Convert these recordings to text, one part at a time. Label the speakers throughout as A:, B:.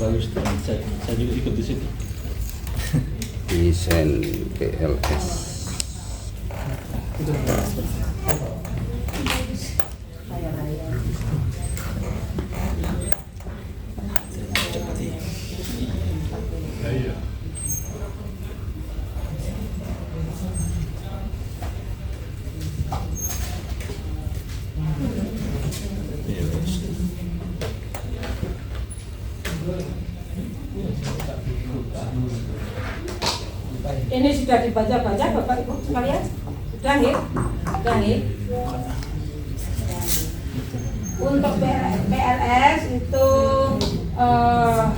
A: Bagus, saya juga ikut di situ.
B: Desain PLS.
C: Ini sudah dibaca-baca Bapak Ibu sekalian? Sudah ya? Sudah ya? Untuk PLS itu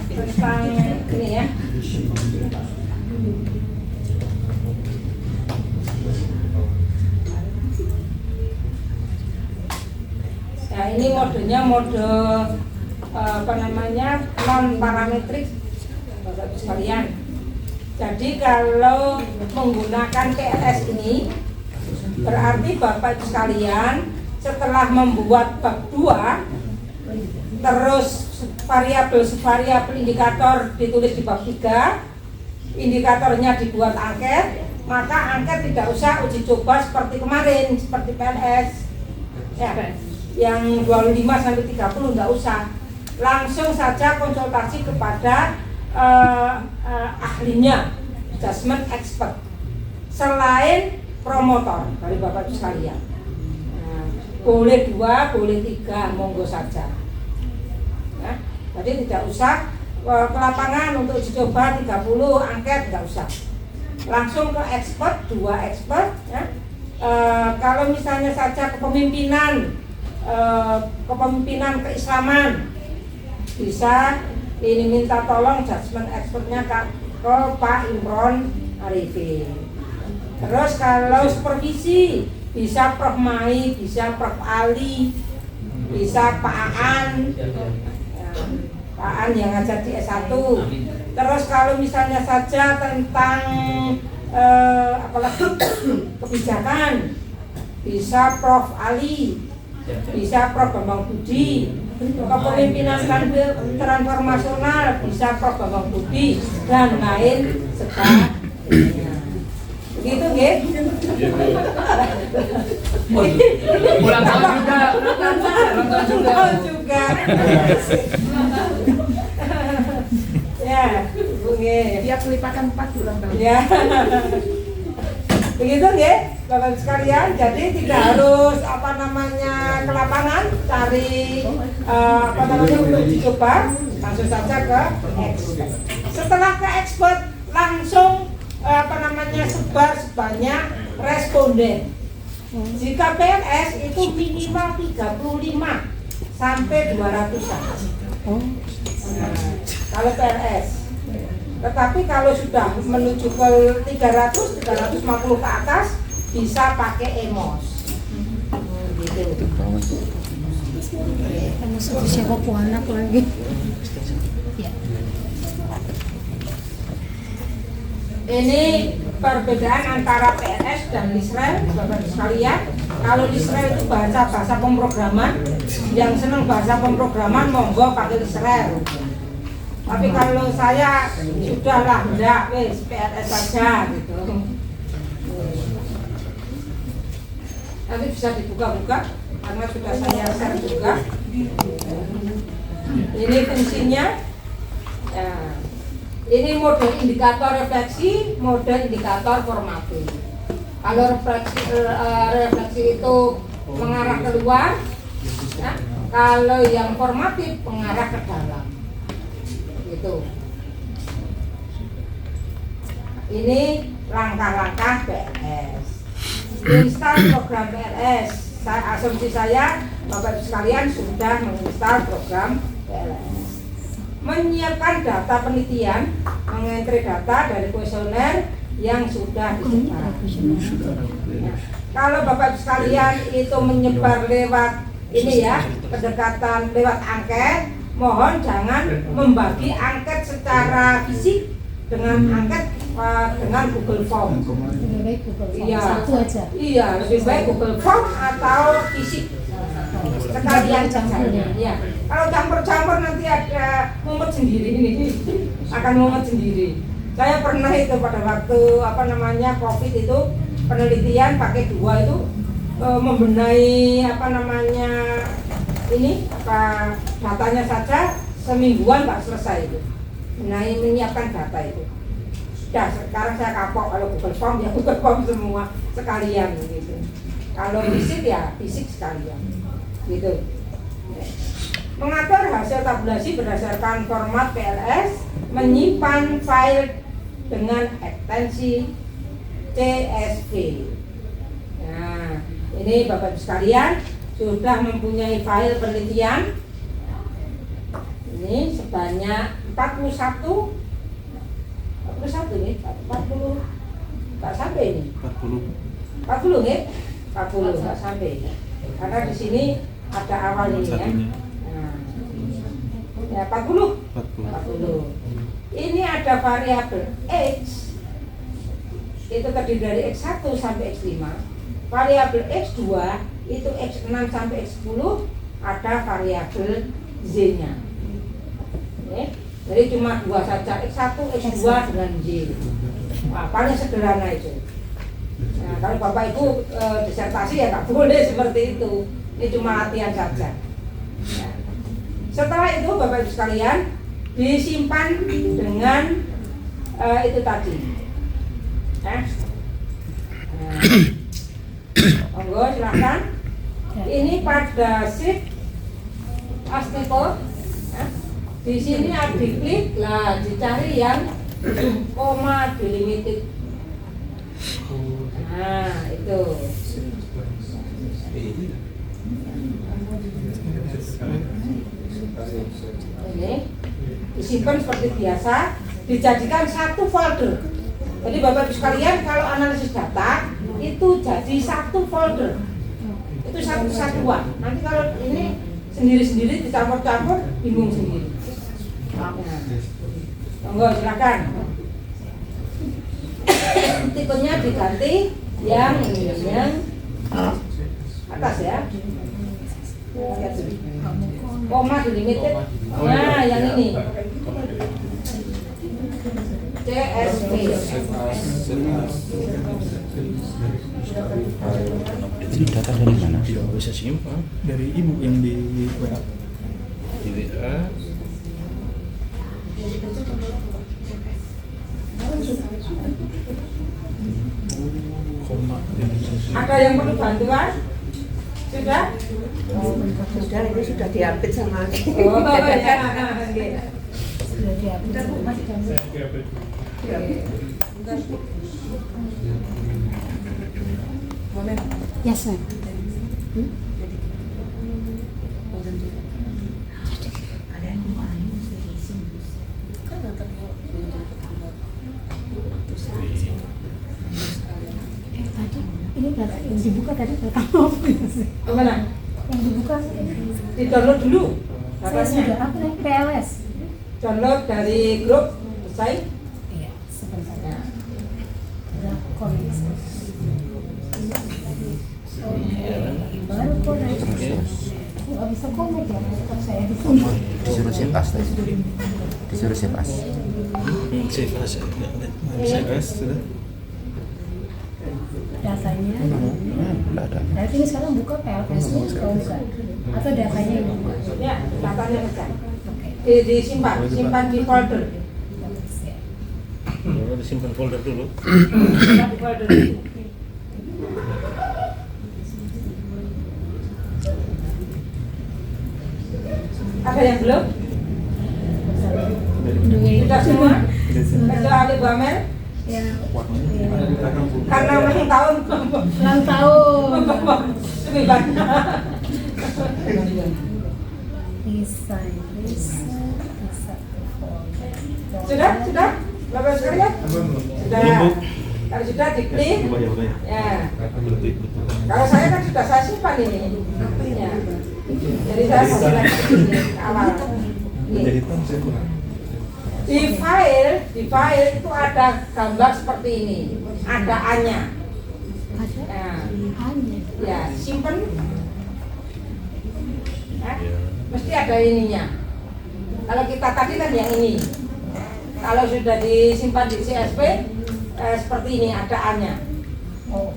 C: tentang ini ya. Nah ini modenya mode non parametrik Bapak Ibu sekalian. Jadi kalau menggunakan PLS ini berarti Bapak Ibu sekalian setelah membuat bab 2 terus variabel indikator ditulis di bab 3, indikatornya dibuat angket, maka angket tidak usah uji coba seperti kemarin, seperti PLS ya, yang 25 sampai 30 enggak usah. Langsung saja konsultasi kepada ahlinya, judgment expert selain promotor dari Bapak Ibu sekalian. Nah, boleh 2, boleh 3, monggo saja ya. Jadi tidak usah ke lapangan untuk uji coba 30 angket, tidak usah, langsung ke expert, 2 expert ya. Kalau misalnya saja kepemimpinan keislaman, bisa ini minta tolong judgment expertnya ke Pak Imron Arifin. Terus kalau supervisi bisa Prof Mai, bisa Prof Ali, bisa Pak Aan ya, Pak Aan yang ngajar di S1. Terus kalau misalnya saja tentang apalagi kebijakan, bisa Prof Ali, bisa Prof Bambang Budi. Kepemimpinan transformasional bisa Prof Bambang Budi dan lain sebagainya. Begitu nggih?
D: Ulang tahun juga.
C: Ya, Ibu nggih.
E: Tiap kelipatan 4 ulang tahun.
C: Ya. Begitu nggih, Bapak sekalian. Jadi tidak harus ke lapangan cari untuk dicoba, langsung saja ke expert. Setelah ke expert langsung sebar sebanyak responden. Jika PLS itu minimal 35 sampai 200-an. Kalau PLS. Tetapi kalau sudah menuju ke 350 ke atas bisa pakai EMOS. Gitu.
E: Termasuk siapa anak lagi. Ya.
C: Ini perbedaan antara PLS dan Lisrel, Bapak sekalian. Kalau Lisrel itu bahasa pemrograman, yang senang bahasa pemrograman monggo pakai Lisrel. Tapi kalau saya sudahlah enggak, wes PLS saja gitu. Nanti bisa dibuka-buka karena sudah saya share juga. Ini fungsinya. Ya. Ini mode indikator refleksi, mode indikator formatif. Kalau refleksi itu mengarah keluar, ya. Kalau yang formatif mengarah ke dalam. Gitu. Ini langkah-langkah PLS. Install program PLS. Asumsi saya, Bapak Ibu sekalian sudah menginstal program PLS. Menyiapkan data penelitian, mengentri data dari kuesioner yang sudah disebar. Nah, kalau Bapak Ibu sekalian itu menyebar lewat ini ya, pendekatan lewat angket, mohon jangan membagi angket secara fisik dengan angket dengan Google Form.
E: Lebih baik Google Form.
C: Iya.
E: Satu aja.
C: Iya, lebih baik Google Form atau fisik sekalian saja. Ya. Kalau campur-campur nanti ada mumet sendiri ini, akan mumet sendiri. Saya pernah itu pada waktu COVID itu penelitian pakai 2 itu membenahi datanya saja semingguan Pak selesai itu. Menyiapkan data itu. Ya, sekarang saya kapok kalau Google Form ya Google Form semua sekalian gitu. Kalau fisik ya fisik sekalian. Gitu. Mengatur hasil tabulasi berdasarkan format PLS, menyimpan file dengan ekstensi CSV. Nah, ini Bapak Ibu sekalian sudah mempunyai file penelitian. Ini sebanyak 41 nih, 40 tak sampai ini. 40 nih, 40 tak sampai. Karena di sini ada awal ini ya. Nah, ya 40. Ini ada variabel X, itu terdiri dari X1 sampai X5. Variabel X2 itu X6 sampai X10, ada variabel Z-nya. Jadi cuma 2 saja, X1, X2 dengan Z. Nah, paling sederhana itu. Nah, kalau Bapak Ibu disertasi ya nggak boleh seperti itu. Ini cuma latihan saja. Nah, setelah itu Bapak Ibu sekalian disimpan dengan itu tadi. Nah, monggo silakan. Ini pada sheet Astipo. Di sini ada diklik, lah dicari yang koma delimited. Nah, itu. Ini disimpan seperti biasa, dijadikan satu folder. Jadi Bapak Ibu sekalian kalau analisis data itu jadi satu folder. Itu satu kesatuan. Nanti kalau ini sendiri-sendiri dicampur-campur bingung sendiri. Monggo silakan. Tipenya diganti yang atas ya. Koma delimited. Nah, yang ini. CSV.
B: Ini data dari mana?
A: Bisa simpan
F: Dari ibu yang di WA.
A: di WA.
F: Koma.
C: Ada yang perlu bantuan? Sudah?
G: Sudah, ini sudah diapit sama aku.
C: Oh, ya.
E: Sudah diambil. Masih diambil. Yes, ma'am. Tadi ini data yang dibuka tadi data
C: Kemana?
E: yang dibuka
C: Di download dulu
E: saya sudah
C: datanya.
E: apa nih PLS.
C: Download dari grup selesai.
E: Iya, sebentar.
C: Ya.
E: Udah koneksi. Baru koneksi. Nggak bisa connect ya, tetap saya di sini.
B: Disuruh save as tadi. Disuruh save as.
A: Save as ya.
F: CSV sudah.
E: Datanya.
B: Enggak ada.
E: Berarti ini sekarang buka PLS nya kalau buka atau datanya yang buka.
C: Ya, datanya saja.
E: Oke.
C: Disimpan, simpan di folder.
A: Disimpan folder dulu.
C: Simpan di folder dulu. Ada yang belum? Sudah semua? Sudah Ali Bamel?
E: Ya.
C: Karena ulang tahun.
E: Ulang tahun.
C: Lebih banyak.
E: Desain.
C: Sudah? Bapak sekalian? Sudah. Kalau sudah diklik. Ya. Kalau saya kan sudah saya simpan ini. Ya. Jadi saya kasih lagi di awal. Ini. Di file itu ada gambar seperti ini, ada A-nya. Nah, ya simpen. Mesti ada ininya. Kalau kita tadi kan yang ini. Kalau sudah disimpan di CSP seperti ini ada A-nya.
F: Oh,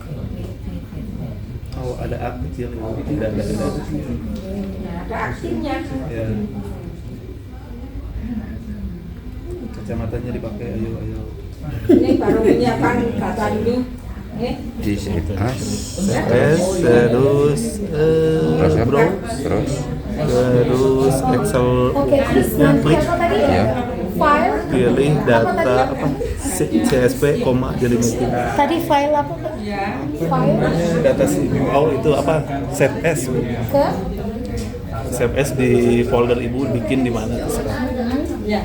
F: ada A kecil. Tidak ada.
C: Nah, ada aktifnya.
F: Ya. Kacamatanya dipakai, ayo.
C: Ini baru menyiapkan data dulu.
B: Di save as.
F: Terus
B: Terus
F: Excel
E: Oke, terus nanti apa tadi?
B: ya.
E: File.
F: pilih data
E: Apa tadi?
F: apa CSP koma delimited.
E: Tadi file apa? File
F: Data itu apa? Save as.
E: ke
F: Save as di folder ibu bikin di mana terserah.
C: Ya.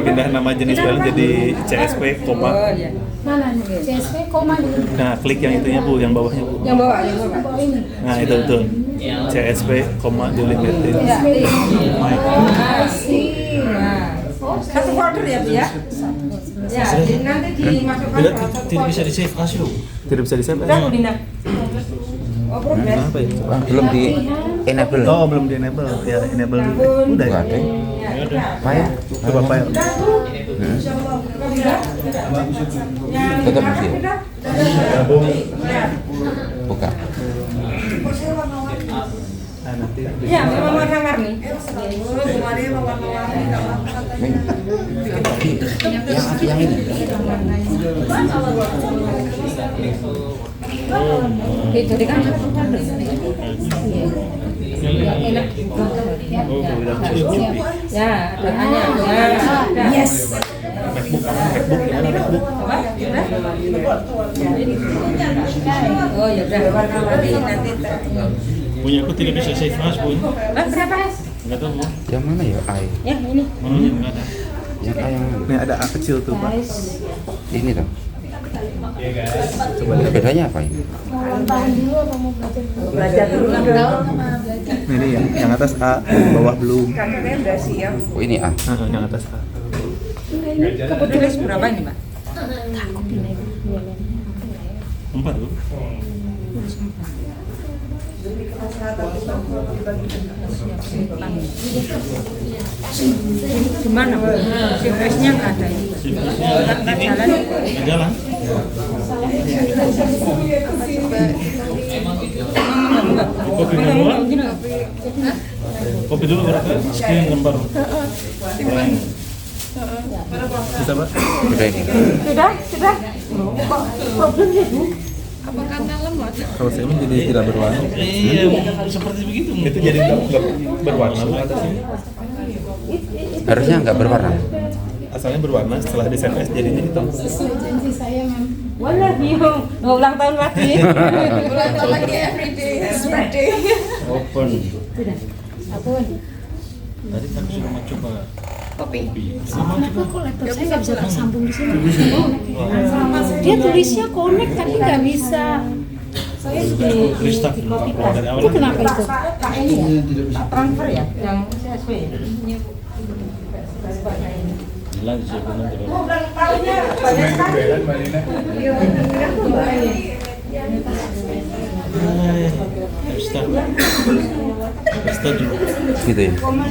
F: Pindah nama jenis file jadi CSP koma.
C: Oh ya.
E: mana nih? CSP koma di
F: Nah, klik yang itunya Bu, yang bawahnya Bu.
C: Yang bawah, yang bawah.
E: bawah ini.
F: Nah, itu betul. CSP koma delimited.
C: Ya.
E: I see.
C: Nah, satu folder ya Bu ya. Ya, nanti dimasukkan
A: Tidak,
C: ke satu
A: tidak bisa
C: folder.
A: di save as yuk.
F: Tidak bisa di-save.
C: Udah Bu Dina. Oh, progres.
F: Apa ya?
B: Wah, belum di enable.
F: Oh, belum di-enable. Ya, enable dulu. Udah ya.
B: Nggak ada.
C: Ya, udah.
B: File.
F: Coba file.
C: Udah Bu.
B: Tetap mesti.
C: Udah. Ya.
B: Buka.
F: Nah, nanti
C: Iya, memang warna-warni.
B: Yang ini.
C: Itu kan satu folder. Yang enak.
A: Oh, bilang cukup.
C: Ya, ada hanya. Ya.
E: Yes.
F: MacBook gimana MacBook?
C: Apa? Udah? Oh ya udah warna-warni nanti.
A: Punya aku tidak bisa save as pun.
C: Berapa?
A: Enggak tahu Bu.
B: Yang mana ya? I.
C: Ya, ini.
A: Mananya enggak ada.
B: Yang I yang mana?
F: Nih ada A kecil tuh, Pak.
B: Ini tuh.
F: Coba lihat.
B: Bedanya apa ini?
E: Mau tahan dulu atau mau belajar dulu?
G: Belajar dulu dong.
F: Ini yang atas A, yang bawah belum.
G: Kakaknya udah siap.
B: Oh ini A.
F: Yang atas A.
C: Kebetulan berapa ini, Pak?
A: 4 Bu.
C: Gimana, Bu? CVS-nya nggak ada ini. Nggak jalan.
A: Enggak jalan. Kopi dulu. Kopi dulu berarti screen gambar. Keren.
F: Bisa, Pak?
B: Udah ini.
C: Sudah. Kok problemnya, Bu?
F: Kalau saya jadi tidak berwarna.
A: Iya, seperti begitu.
F: Itu jadi nggak berwarna Bu atasnya.
B: Harusnya nggak berwarna.
F: Asalnya berwarna, setelah di save as jadinya hitam.
E: Sesuai janji saya, Mem.
C: Wala, Biung. Mau ulang tahun lagi.
A: Open.
E: Apun.
A: Tadi kan sudah mau coba kopi.
E: Kenapa kok laptop saya nggak bisa tersambung di sini? Dia tulisnya connect tapi nggak bisa. Saya di
A: Restart dulu Pak. Dari awal.
E: itu kenapa itu?
C: Pak ini ya? Pak transfer ya? Yang CSP.
A: Jelas sih benar terus.
C: Ulang tahunnya banyak sekali.
A: Restart. Restart dulu.
B: Gitu ya.
A: Coba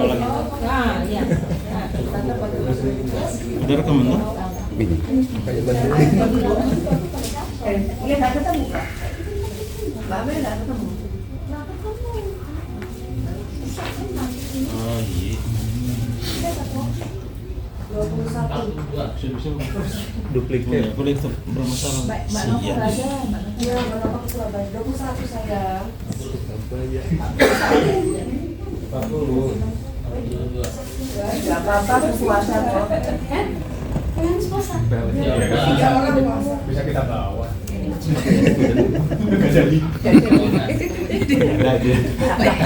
A: lagi.
C: Nah, iya.
A: Udah rekaman tuh?
B: Ini.
A: Oh iya.
F: Duplicate.
A: Boleh itu bermasalah. Iya.
G: Gak apa-apa berpuasa kok.
F: Bisa kita bawa.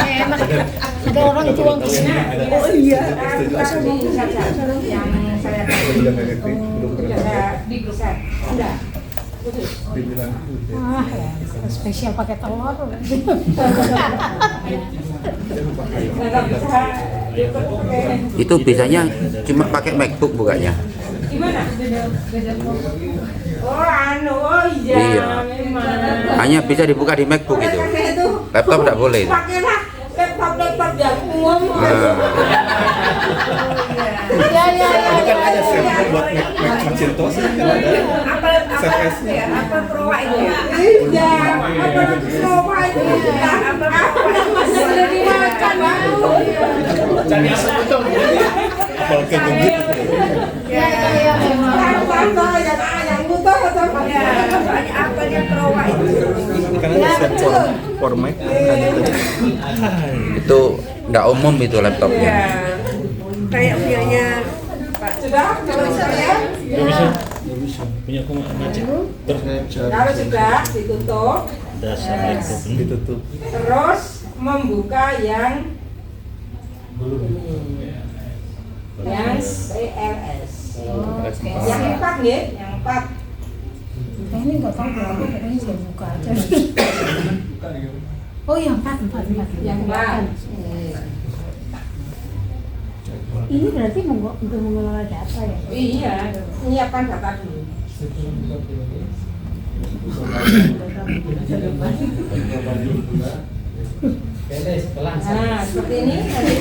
E: Enak. Ada orang tuang ke sini.
G: Oh iya.
C: Yang saya bisa. Udah.
E: Ah, ya. Spesial pakai telur.
C: Nggak bisa
B: Itu biasanya cuma pakai MacBook bukanya.
C: Gimana? Oh iya,
B: Iya.
C: memang.
B: Hanya bisa dibuka di MacBook itu. Laptop tidak boleh itu.
C: Pakailah laptop yang umum.
E: Ya.
F: Kan ada sampel buat Macintosh kan ada.
G: Apa Pro itu ya?
C: Iya, apa coba itu ya? Apa sudah dimakan dulu?
D: Cari asal betul.
F: Apal ke gugit.
E: Ya memang.
C: Tante yang butuh atau
G: Ya, soalnya apelnya Pro itu.
F: Karena ada set for Mac ada tadi.
B: Itu nggak umum itu laptopnya.
G: Ya, kayak punyanya Pak.
C: sudah kalau saya
A: Gak bisa. Punya aku macet.
C: kalau sudah ditutup
A: Dasar laptop ini.
F: Ditutup.
C: terus membuka yang PLS yang 4 nih yang 4
E: Ini nggak tahu berapa, pokoknya saya buka aja. Oh yang 4.
C: yang 4
E: Ini berarti untuk mengelola data ya?
C: iya menyiapkan data dulu nah seperti ini tadi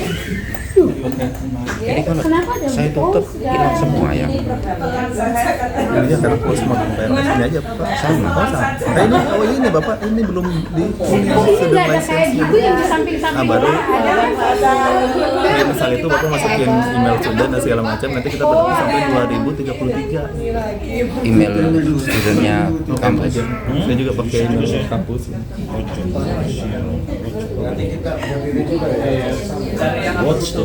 B: Ini kan
E: Kenapa ada
B: saya tutup hilang semua ya.
C: ini programnya
F: Iya karena close mode PLS ini aja Pak.
B: Sama.
F: Oh sama. Ini Bapak ini belum di
E: Oh ini nggak ada kayak gitu yang di samping-samping.
F: baru.
C: ada
F: Jadi misal itu Bapak masukin email student dan segala macam, nanti kita berarti sampai 2033.
B: Email studentnya kampus.
F: Saya juga pakai email kampus.
A: Watch tuh.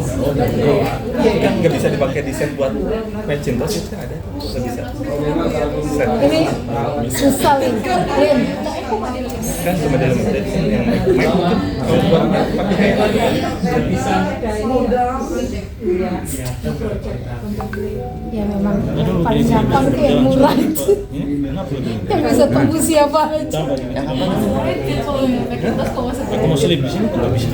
F: Kan nggak bisa dipakai desain buat Macintosh itu kan ada, nggak bisa. Set.
E: Ini susah Lin.
F: Kan cuma dalam yang Mac mungkin kalau buat Mac pakai
E: Ya memang paling gampang tuh yang murah itu. Yang bisa tembus siapa aja.
A: Aku mau selip di sini kok nggak bisa.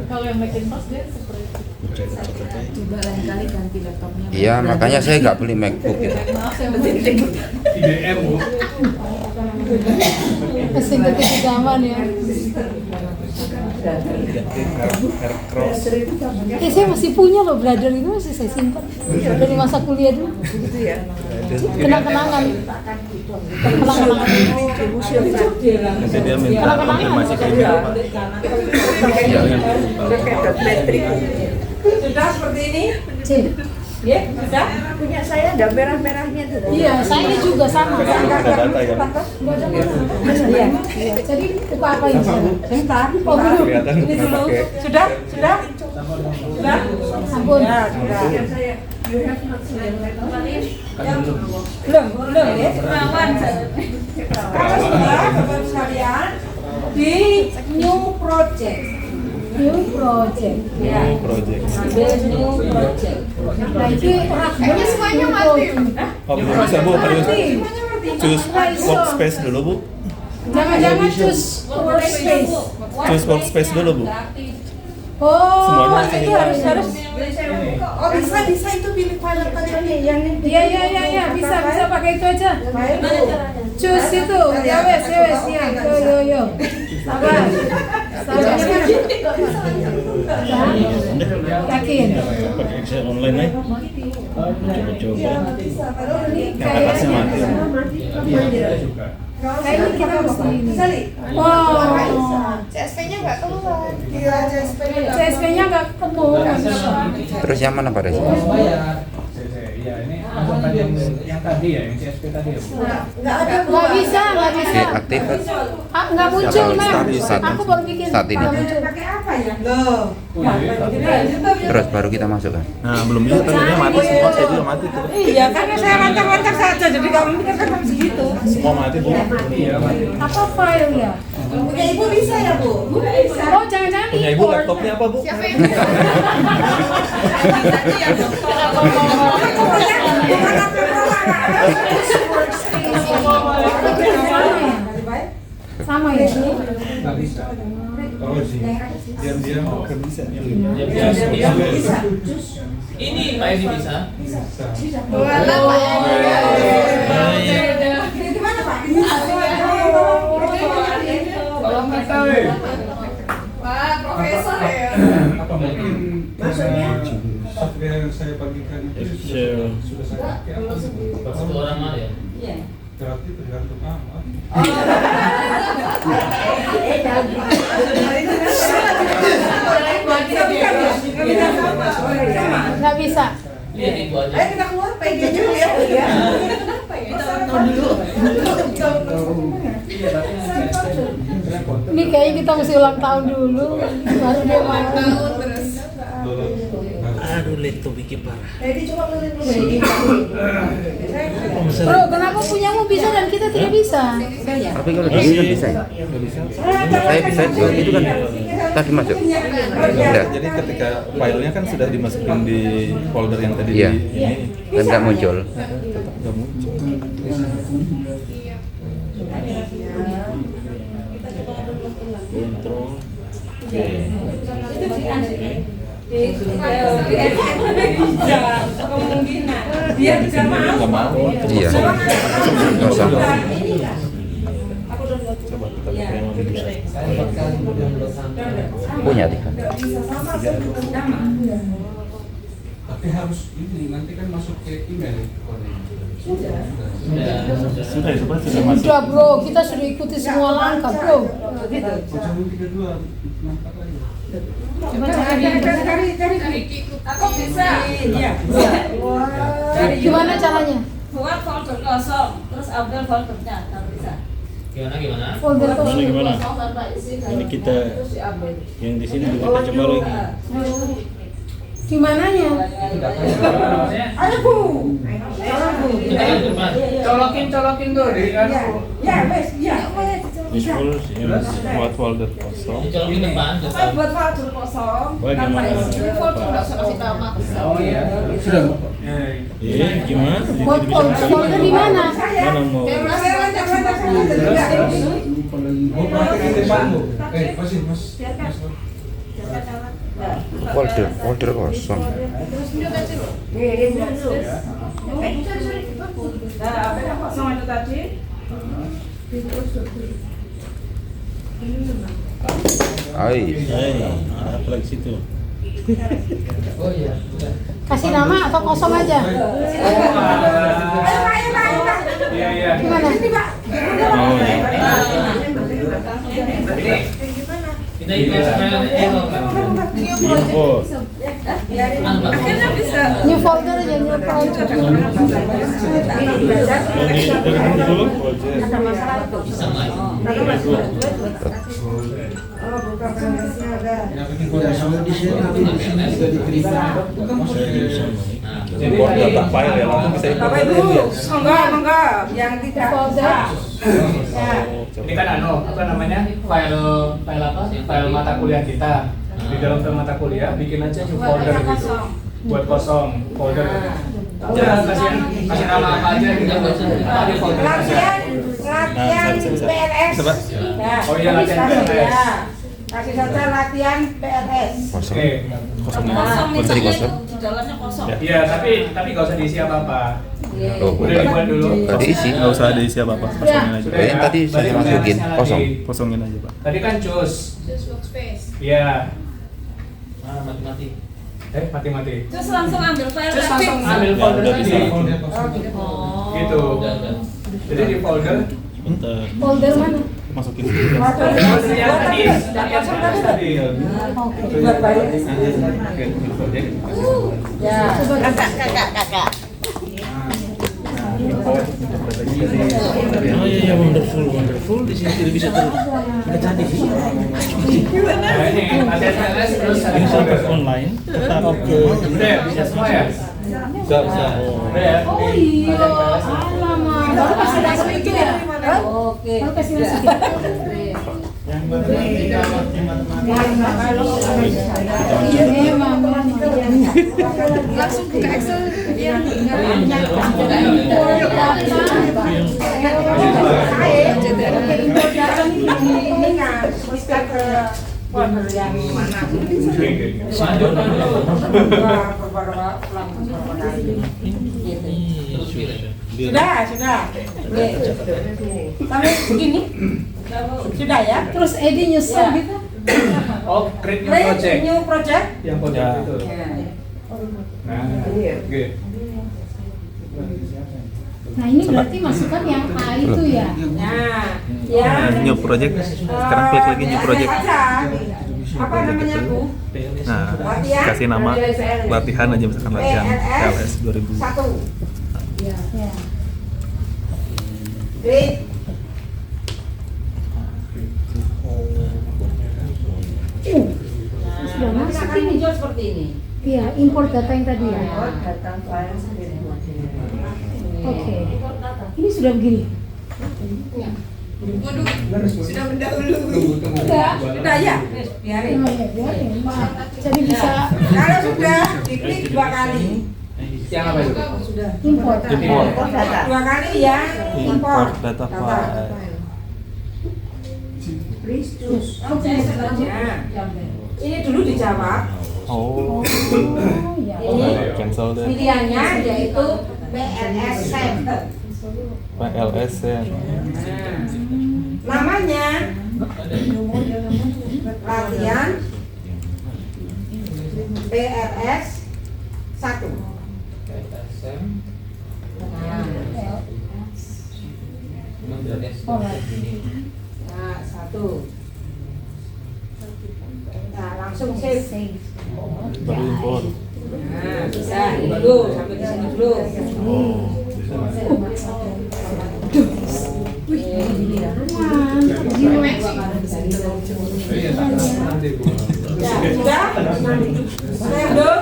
H: Kalau yang Macintosh dia seperti itu. Coba lain kali ganti laptopnya.
B: Iya, makanya saya nggak beli MacBook gitu.
H: Maaf saya mau
D: IBM Bu.
E: Masih ketika zaman ya.
F: cross.
E: Saya masih punya loh brother itu masih saya simpan dari masa kuliah dulu.
G: Gitu ya.
E: Kenang-kenangan. Kenang-kenangan.
F: Nanti dia minta konfirmasi ke email Pak.
G: Udah kayak dot metrik.
C: sudah seperti ini ya sudah
G: Punya saya ada merah-merahnya tuh.
E: Iya, saya juga sama.
F: Ada data ya.
E: Iya. Jadi buka apa ini? Sebentar. Oh, belum.
F: Kelihatan
C: ini dulu
F: pakai
C: sudah
E: Ampun.
C: ya sudah
G: Saya you have not seen
C: belum ya kalau sudah Bapak sekalian di new project
E: New project.
C: ya
F: project.
C: ambil new project
E: Nah, itu raknya semuanya mati.
F: Oh belum bisa Bu, harus choose workspace dulu Bu.
E: Jangan-jangan choose workspace.
F: Choose workspace dulu Bu.
E: Oh,
F: Semuanya
E: itu harus.
G: Oh bisa itu pilih file yang ini.
E: Iya, bisa pakai itu aja. Choose itu. Ya wes, ya. Yo. Sabar. Yakin.
A: Pakai Excel online nih. Coba-coba.
F: Yang atasnya mati.
E: Kayaknya kita mesti ini. Wow.
G: CSP-nya nggak keluar.
E: CSP-nya nggak ketemu.
B: Terus yang mana Pak Reza?
D: Iya, ini anggapan yang tadi ya, yang CSP tadi ya.
E: Nggak bisa.
B: Aktif.
E: Nggak muncul, Mem.
B: Saat-
E: Aku baru bikin.
B: saat ini.
E: Nggak muncul.
C: pakai apa ya loh
B: Terus baru kita masukkan.
F: Nah belum bisa tadinya mati semua, saya juga mati tuh.
C: iya karena saya lancar-lancar saja jadi kamu pikir kan harus gitu
F: Semua mati Bu.
E: Apa file ya?
C: punya ibu bisa ya bu bisa
E: Oh, jangan-jangan
F: Punya Ibu
E: import.
F: laptopnya apa Bu?
E: Sama ya?
D: Nggak bisa. Oh sih. Diam-diam nggak bisa.
A: Diam-diam bisa. Ini Pak Edi bisa.
C: Gimana Pak?
D: Kalau nggak tahu
G: Pak Profesor ya.
D: apa mungkin
G: Maksudnya?
D: software yang saya bagikan itu sudah saya pakai apa?
A: Satu orang mah ya.
C: Iya.
D: Berarti tergantung amat.
E: Nggak bisa.
A: Lihat itu aja.
G: Ayo kita keluar PG-nya lihat ya.
E: Ini kayaknya kita mesti ulang tahun dulu, baru dia mau.
F: Aduh, leto bikin parah.
G: Jadi coba ngeliat dulu.
E: Bro, kenapa punyamu bisa dan kita tidak bisa?
B: Tapi kalau di sini kan bisa ya? Saya bisa juga, itu kan tadi masuk. Enggak,
F: Jadi ketika filenya kan sudah dimasukin di folder yang tadi
B: Iya.
F: di ini,
B: kan nggak muncul.
F: tetap nggak muncul.
C: Kemungkinan dia tidak mau.
F: Nggak mau.
B: Iya. Kosong.
F: Coba kita lihat yang lebih bisa.
B: Punya tiga.
D: Tapi harus ini nanti kan masuk ke email kodenya.
A: Sudah.
F: Sudah itu Pak, sudah masuk.
E: Sudah bro, kita sudah ikuti semua langkah bro.
D: Jangan 32 nampak lagi.
E: Coba cari.
C: Aku bisa. Iya.
E: Gimana caranya?
C: Buat folder kosong, terus ambil foldernya, kalau bisa.
A: Gimana?
E: Folder kosong.
F: Gimana? Ini kita yang di sini juga kita coba lagi.
E: Di mananya?
C: Ayo Bu.
A: Kita kan depan.
D: Colokin tuh di
C: Ya, wes, ya.
F: This folder buat folder kosong.
A: Dicolokin depan.
C: Buat folder kosong.
F: Bagaimana?
G: Folder nggak usah kasih tahu Mak.
D: Oh iya. Sudah.
F: Gimana?
E: Buat folder di mana?
F: Mana mau?
D: Mau praktekin depan Bu. Mas.
B: Folder kosong.
C: Nah, apa yang kosong itu tadi?
B: Ai.
F: Apa lagi situ?
A: Oh iya.
E: Kasih nama atau kosong aja?
D: Iya.
E: Gimana?
F: Oh ya.
A: Kita email kan.
F: Info.
C: Akhirnya bisa.
E: New folder aja, new project.
F: Dari dulu project.
A: Sama.
F: Import data file ya, langsung bisa import
C: Bapak
F: data
C: Ibu,
F: ya.
C: enggak, yang tidak
E: Folder.
C: Ya.
D: Ini kan apa namanya? File apa? File mata kuliah kita. Di dalam file mata kuliah bikin aja new folder gitu. Buat kosong folder. Jangan kasih nama apa aja gitu. Apa di folder aja.
C: Latihan PNS.
F: Bisa, Pak?
C: Ya.
D: Oh iya, latihan PNS.
C: Ya. Kasih saja latihan PNS.
B: Kosong.
D: Oke.
F: Kosong ya.
B: Folder di kosong.
C: Di dalamnya kosong.
D: Iya, tapi nggak usah diisi apa-apa.
B: Oh,
D: Udah dibuat dulu.
B: Tadi isi.
F: Nggak usah diisi apa-apa, kosongin aja.
B: Oh, yang tadi saya
D: Balik
B: masukin,
D: PNS-nya
B: kosong.
D: lagi.
F: Kosongin aja Pak.
D: Tadi kan cus.
G: Workspace.
D: Iya.
A: Mati.
D: Mati.
C: Terus langsung ambil file.
D: Terus langsung ambil
F: Ya,
D: folder
F: udah
D: tadi.
F: bisa.
D: Gitu.
A: Udah.
D: Jadi di folder
F: Bentar,
E: Folder mana?
F: masukin
D: foldernya tadi. Tadi.
C: Buat bayar. Ya.
G: Kakak.
F: Oh iya, wonderful. Di sini tidak bisa terbaca di sini.
D: Nah, ini latihan PNS terus ada
F: Ini
D: folder.
F: sampai online. Tetap oke.
D: Udah bisa semua ya?
F: Bisa.
D: Udah ya?
E: Oh iya, alamak. Baru kasih masukin ya?
C: Oke.
E: Baru kasih masukin.
H: Langsung buka Excel yang
C: folder yang mana? Sudah. Sampai begini? Sudah ya?
E: Terus Edi nyusul
C: Ya.
E: gitu.
D: Oh, create new
C: Create
D: project.
C: new project.
D: Yang project itu.
C: Ya.
D: Nah, oke.
E: Nah ini berarti masukkan yang A itu ya.
C: Nah, ya.
F: New project. Sekarang klik lagi new project.
C: Aja. Apa namanya Bu?
F: Nah,
C: Latihan?
F: kasih nama latihan aja misalkan latihan PLS 2000.
C: 1.
E: Ya.
C: Create.
E: Sudah
C: Nanti
E: masuk
C: akan
E: ini.
C: muncul seperti ini.
E: Iya, import data yang tadi ya.
G: Data file sendiri.
E: Oke. Ini sudah begini.
H: sudah mendahului.
C: Sudah ya? Biarin.
E: Oh, ya, biarin, Pak. Jadi bisa
C: Kalau sudah diklik 2 kali.
D: Yang apa itu?
E: import.
G: Import data.
C: 2 kali ya import
F: data file.
G: Please choose.
C: Nah, ini dulu dijawab.
F: Oh,
E: Oh, ya.
C: Ini
F: cancel deh.
C: pilihannya yaitu PLS save.
F: PLS ya.
C: Namanya latihan PLS 1. Nah, 1. Nah, langsung save.
F: Baru import.
C: Nah, bisa ini dulu sampai di sini dulu. Ya, sudah? Saya belum?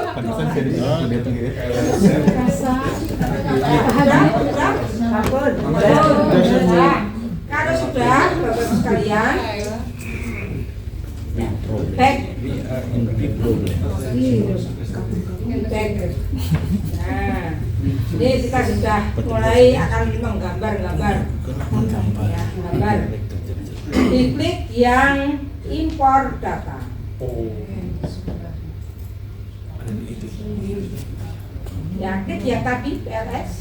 E: Rasa
C: Sudah? Sudah. Kalau sudah, Bapak Ibu sekalian, back. Back. Nah, ini kita sudah mulai akan menggambar-gambar. Ya, gambar. Diklik yang import data. Ya, klik yang tadi PLS.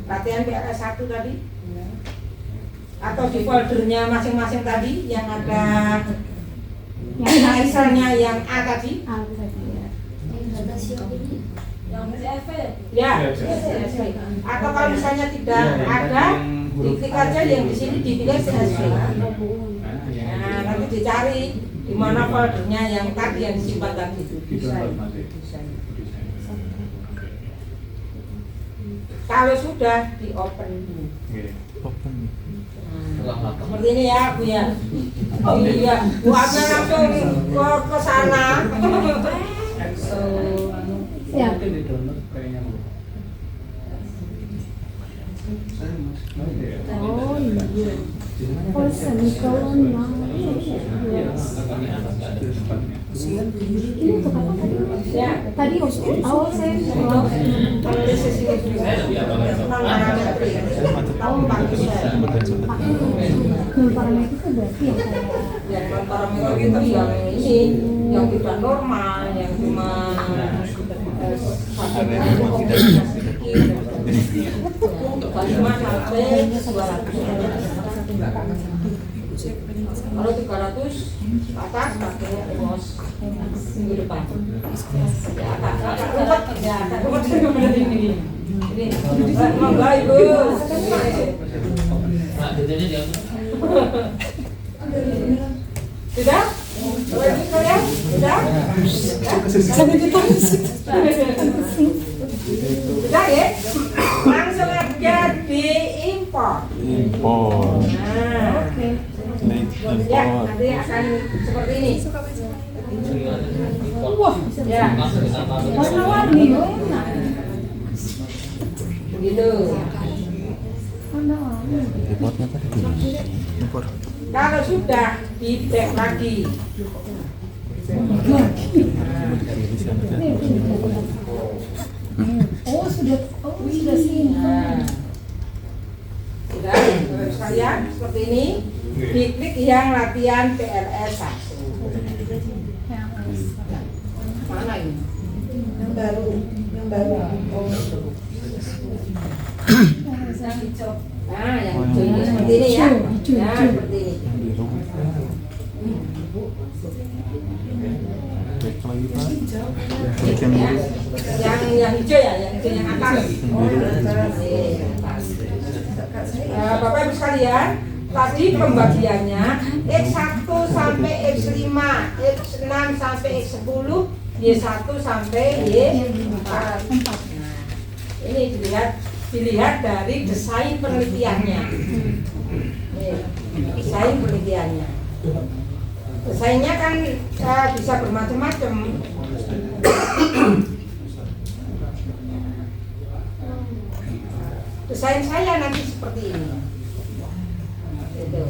C: Latihan PLS 1 tadi. Atau di foldernya masing-masing tadi yang ada yang Excel-nya yang A tadi.
E: A tadi ya.
C: Ya. Atau kalau misalnya tidak ada, diklik aja yang di sini dipilih CSV. Nah, nanti dicari di mana foldernya yang tadi yang disimpan tadi. Kalau sudah di open dulu. Seperti ini ya Bu ya. Oh iya, buatnya langsung ke sana.
E: Ya. Oh iya. Oh semikolonnya. Ini untuk apa tadi?
C: Ya.
E: Tadi awal saya
C: Analisis ini juga. Tahu 4%.
E: parameter itu berarti ya saya.
C: Yang parameter itu yang ini, yang tidak normal, yang cuma kalau 300 atas pakai bos minggu depan. Ya, agak ruwet benar ini. Ini, monggo Ibu. Sudah? Sudah?
E: Sampai di tangan.
C: Sudah ya? Langsung aja diimport.
F: Import.
C: Nah,
E: Oke.
C: ya nanti akan seperti ini.
E: Wah,
C: Ya,
E: warna-warni loh enak.
C: begitu.
E: Warna-warni.
B: Importnya tadi.
F: Import.
C: Kalau sudah di back lagi.
E: Oh sudah sini.
C: Sudah, sekalian seperti ini. Diklik yang latihan PLS 1. Mana ini?
G: Yang baru.
C: Nah, yang hijau ini seperti ini ya. Nah, seperti ini. Yang hijau ya, yang hijau yang atas. Bapak Ibu sekalian, tadi pembagiannya X1 sampai X5, X6 sampai X10, Y1 sampai Y4. Ini dilihat dari desain penelitiannya. Desain penelitiannya. Desainnya kan bisa bermacam-macam. Desain saya nanti seperti ini. Gitu.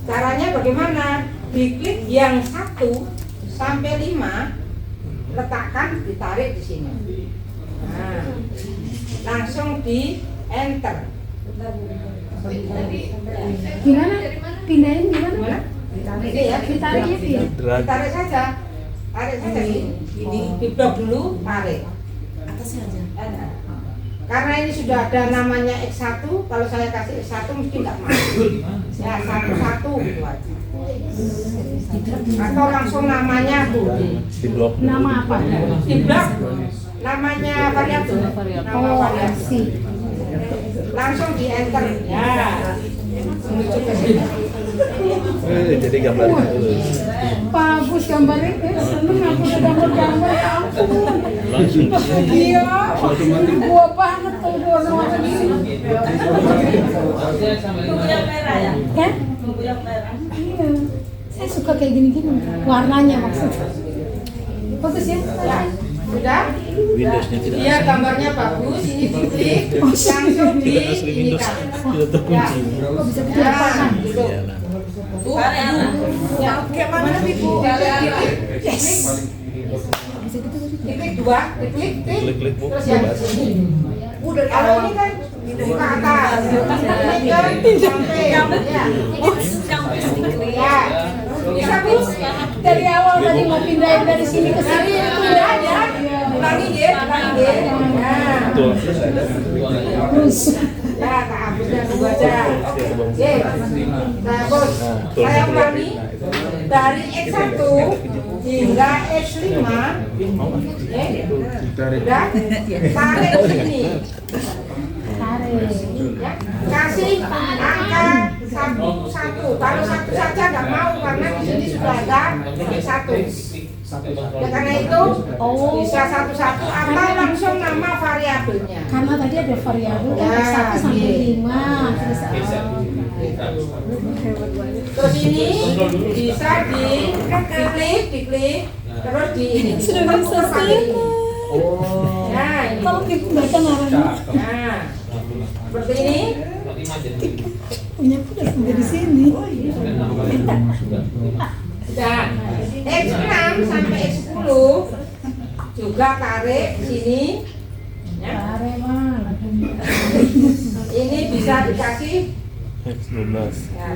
C: Caranya bagaimana? Diklik yang 1 sampai 5, letakkan, ditarik di sini. Nah, langsung di enter.
E: Gimana? Pindahin gimana?
C: Ditarik ya,
E: Ditariknya via.
C: ditarik saja. Tarik saja gini. Di blok dulu, tarik.
H: Atasnya aja.
C: Karena ini sudah ada namanya X1, kalau saya kasih X1 mesti nggak masuk. Ya, satu-satu gitu aja. Atau langsung namanya tuh
F: Di blok.
E: Nama apa?
C: di blok namanya variabel. Nama variabel. Langsung di enter. Ya. Menuju ke sini.
F: Jadi gambarnya dulu.
E: Bagus gambarnya, seneng aku udah gambar ya ampun.
A: Langsung.
E: Iya, gua banget kalau gua warna ini. Ya? Iya, saya suka kayak gini-gini, warnanya maksudnya. Bagus ya?
C: Sudah?
A: Windowsnya tidak
C: Iya, gambarnya bagus. Ini diklik, langsung di ini kan.
A: tidak terkunci.
E: Kok bisa
C: Ya,
E: diapakan?
C: gitu. Ya, oke, mana Ibu?
E: Yes. Bisa gitu tadi.
C: Diklik 2, diklik,
F: Klik-klik bu.
C: terus yang sini. Kalau ini kan buka atas, ini kan sampai ya. Ya, bisa Bu.
E: Dari awal tadi mau pindahin dari sini ke sini.
C: Udah aja, ulangi ya, ulangi ya. Nah,
F: Betul.
E: Terus.
C: ya tak hapusnya dulu aja. Oke, nah bos, saya ulangi dari X1 hingga X5. Udah, tarik ke sini.
E: Tarik.
C: Ya, kasih angka satu. Kalau satu saja nggak mau karena di sini sudah ada satu. Ya karena itu bisa satu-satu atau langsung nama variabelnya.
E: Karena tadi ada variabel dari 1 sampai 5.
C: Terus ini bisa diklik, terus di ini.
E: Sudah bisa sih.
C: Nah, ini.
E: Kalau kita baca narangnya,
C: Nah, seperti ini.
E: punya aku udah sampai di sini.
C: Dan X6 sampai X10 juga tarik sini. Ya.
E: Tarik mah.
C: Ini bisa dikasih
F: X12.
C: ya,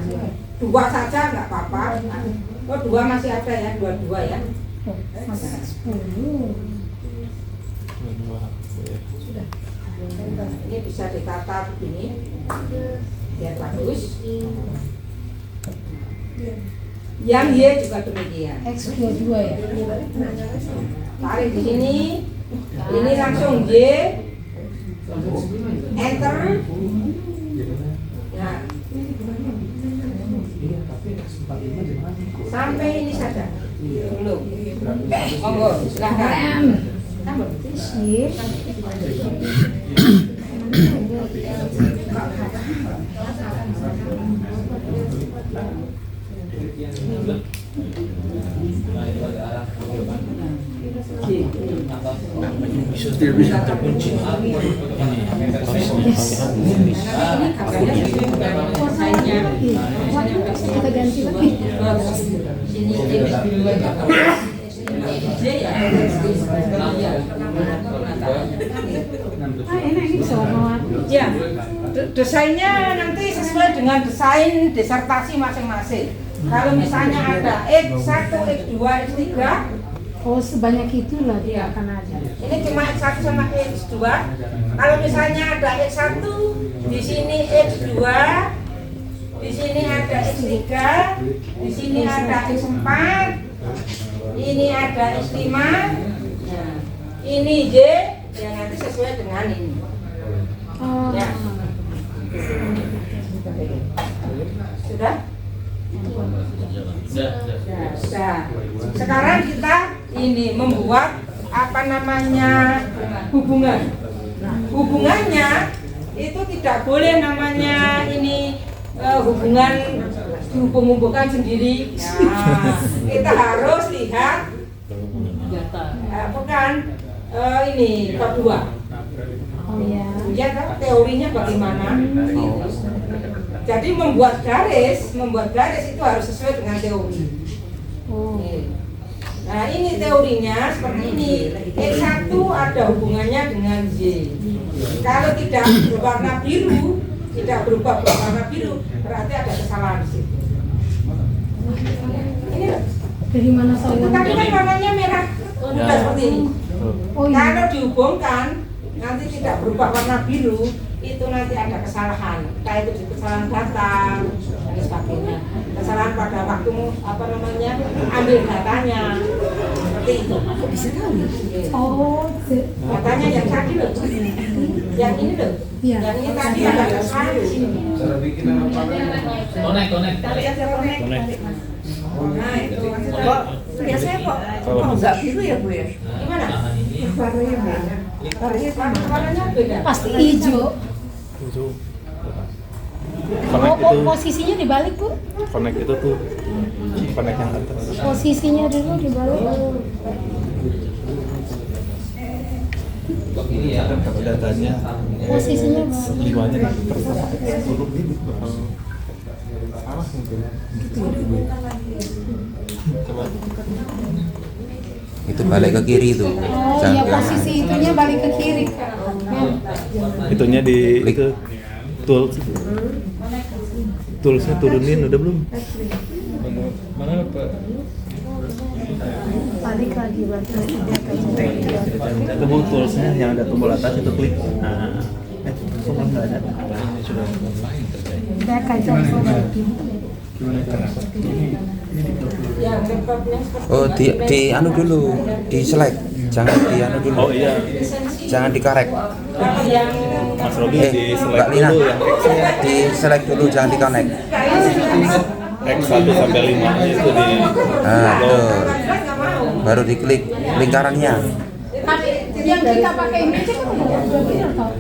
C: 2 saja nggak apa-apa. Oh 2 masih ada ya, 22 ya.
E: Masih 10.
C: Ini bisa ditata begini biar bagus. Yang Y juga demikian.
E: X22 ya.
C: Tarik di sini. Ini langsung Y. Enter. Ya. Sampai ini saja. Belum. Monggo, silakan.
E: Tambah sih.
A: bisa terkunci. Ini
E: Kita ganti lagi. Enak ini bisa warna-warni.
C: Ya, desainnya nanti sesuai dengan desain disertasi masing-masing. Kalau misalnya ada X1, X2, X3,
E: Oh, sebanyak itulah dia akan ada.
C: ini cuma X1 sama X2. Kalau misalnya ada X1, di sini X2, di sini ada X3, di sini ada X4, ini ada X5, ini Y, ya nanti sesuai dengan ini.
E: Oh,
C: Ya. Sudah? Sudah. Sekarang kita ini membuat apa namanya hubungan. Hubungannya itu tidak boleh namanya ini hubungan dihubung-hubungkan sendiri. Nah, kita harus lihat bukan ini bab 2.
E: oh ya.
C: Ya kan teorinya bagaimana? Jadi membuat garis itu harus sesuai dengan teori.
E: Oh.
C: Nah ini teorinya seperti ini. X1 ada hubungannya dengan Y. Kalau tidak berwarna biru, tidak berubah berwarna biru, berarti ada kesalahan di situ. Ini loh.
E: Dari mana saya?
C: Tadi kan warnanya merah muda seperti ini.
E: Oh iya.
C: Kalau dihubungkan nanti tidak berubah warna biru, itu nanti ada kesalahan. Entah itu di kesalahan data dan sebagainya. Kesalahan pada waktu apa namanya ambil datanya seperti itu. Aku bisa tahu.
E: Oh,
C: Datanya yang tadi loh, yang ini loh,
E: Iya.
C: yang ini tadi ada kesalahan di sini.
A: Connect.
C: Nah itu.
G: Biasanya kok nggak biru ya Bu ya?
C: Gimana?
G: Warnanya beda.
C: Warnanya beda.
E: pasti hijau.
F: Itu
E: Oh, oh, posisinya dibalik Bu.
F: connect itu tuh connect yang atas.
E: Posisinya dulu dibalik.
F: Kan kalau datanya
E: Posisinya balik.
F: limanya pertama huruf ini bakal salah mungkin. Coba
B: Itu balik ke kiri itu.
E: Oh
B: Jangan
E: iya,
B: ke kanan.
E: posisi itunya balik ke kiri.
F: itunya di itu toolsnya turunin udah belum?
A: Mana Pak?
E: Balik lagi berarti dia kayak
F: Itu bu toolsnya yang ada tombol atas itu klik. Nah, tombol nggak ada.
A: Sudah lain terjadi.
E: dia kayak balik.
C: Yang laptopnya seperti
B: Oh, di anu dulu, di select. Jangan di anu dulu.
F: Oh iya,
B: Jangan dikarek.
C: yang
F: Mas Robi di
B: Mbak
F: select
B: Lina,
F: dulu yang
B: di select dulu, jangan di connect.
F: X1 sampai 5 itu di
B: Nah, tuh. Baru diklik lingkarannya.
E: Tapi yang kita pakai ini aja kan udah benar tau?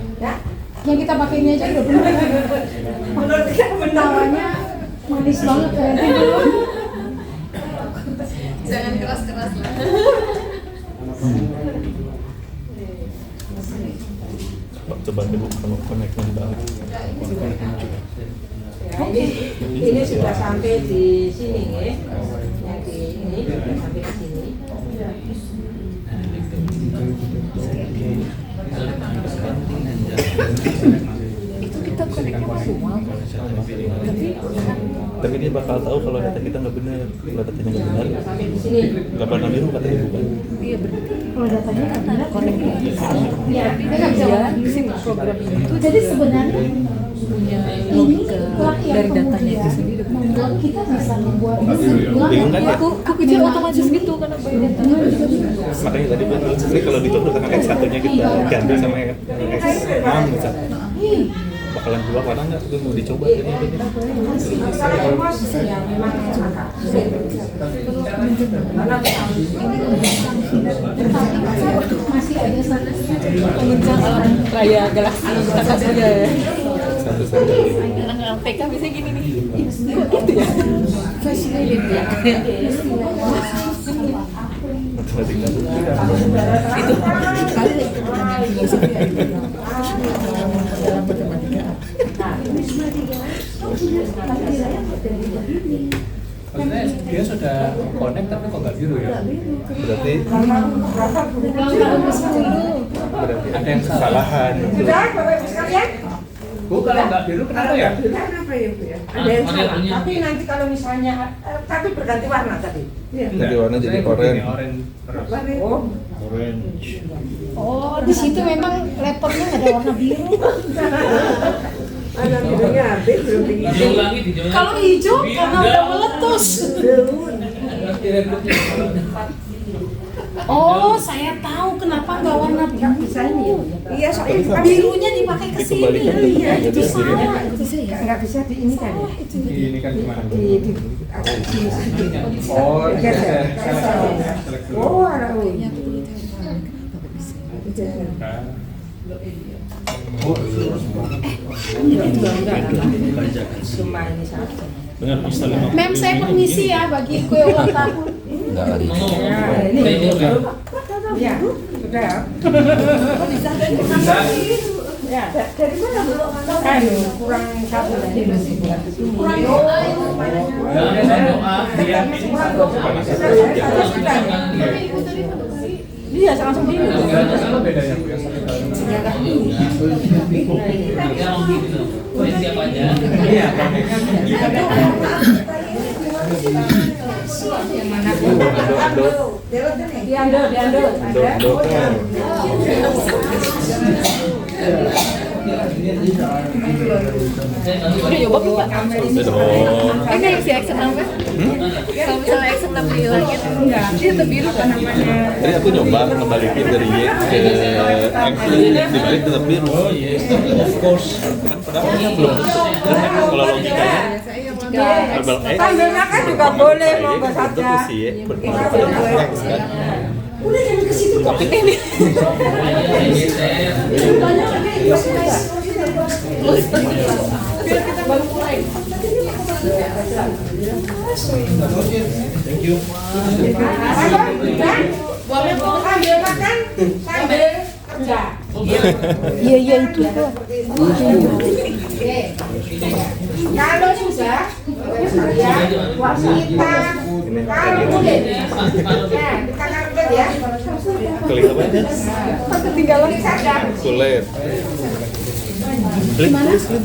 E: Yang kita pakai ini aja udah benar.
C: menurut kita benar.
E: Tawanya manis banget kayaknya.
H: Jangan keras-keras lah.
F: coba dulu kalau connect-nya dibalik.
C: Nah, ini sudah sampai di sini ya. Yang di ini sudah sampai di sini.
H: Itu kita connect-nya manual.
F: Tapi dia bakal tahu kalau data kita nggak benar, kalau datanya nggak benar,
C: Sampai di sini.
F: nggak pernah biru katanya bukan.
H: Iya berarti
E: Kalau datanya kan benar
H: connect-nya
E: ya,
H: dia nggak bisa sim program ini tuh
E: jadi sebenarnya
H: punya
E: ini
H: logika
E: lah yang
H: dari datanya itu
E: kemudian
H: sendiri.
E: membuat kita bisa membuat
F: Bingung kan ya?
H: Aku pikir otomatis gitu karena by datanya juga bisa.
F: Makanya tadi betul. Jadi kalau ditutup dengan X1-nya kita ganti sama yang X6 misalnya. Bakalan keluar mana nggak? Itu mau dicoba ini.
C: Kalau emosi ya memang agak sulit. Karena
E: masih ada sana
H: Mengencang alam raya galaksi kita kasih aja ya.
F: Satu-satu.
H: Anak-anak TK biasanya gini nih. Kok gitu ya? Fascinated ya.
F: matematika.
G: Itu kali dalam matematika.
D: Maksudnya dia sudah connect tapi kok nggak biru ya?
F: Berarti
D: Ada yang salah.
F: kesalahan.
C: Sudah, Bapak Ibu sekalian?
D: Bu, kalau nggak biru kenapa ya?
G: Kenapa ya, Bu ya? Ada yang salah.
C: Tapi nanti kalau misalnya, tapi berganti warna tadi.
F: Jadi warna jadi oranye.
D: Orange.
C: Oh,
F: Orange.
E: Oh, di situ memang lepernya nggak ada warna biru.
G: Ada birunya habis belum diisi.
E: Kalau hijau karena udah meletus. Oh, saya tahu kenapa nggak warna biru.
G: Iya, soalnya
E: Birunya dipakai ke sini.
F: Dikembalikan ke
E: Iya,
F: jadi
E: itu
F: birunya.
E: salah. Itu saya.
C: nggak bisa di ini kan?
D: Ini kan gimana?
C: Agak di sini sedikit.
D: Oh,
C: Geser. Oh, ada cuma ini saja.
F: Dengan bisa 50.
E: Mem, saya permisi ya bagi kue ulang tahun.
B: Enggak lagi.
C: Ya, ini. Ya, sudah.
D: Bisa.
C: Ya, dari mana Bu? Anu, kurang satu lagi masih bulan ke sini. Iya, langsung biru.
D: Apa bedanya Bu?
C: Yang mana? Diando. Ada.
H: Udah nyoba belum Pak? Ini yang si Action apa? Kalau misalnya Action 6 dihilangin, dia tetap biru kan namanya.
F: Tadi aku nyoba ngebalikin dari Y ke X, dibalik tetap biru. Oh yes, of course. Kan padahal belum. Kalau logikanya verbal X,
C: Sambil makan juga boleh, monggo
F: bentuk
C: saja.
F: si Y berpengaruh pada X kan.
C: Udah jangan ke situ kok. Ini.
F: Thank you.
C: Boleh sambil makan, sambil kerja.
E: Iya itu tuh.
C: Kalau sudah, ya, kita kalkulin. Ya, kita kalkulin ya.
F: Klik apa ya?
C: Ketinggalan saja.
F: Kulit. Klik, tulis, Lin.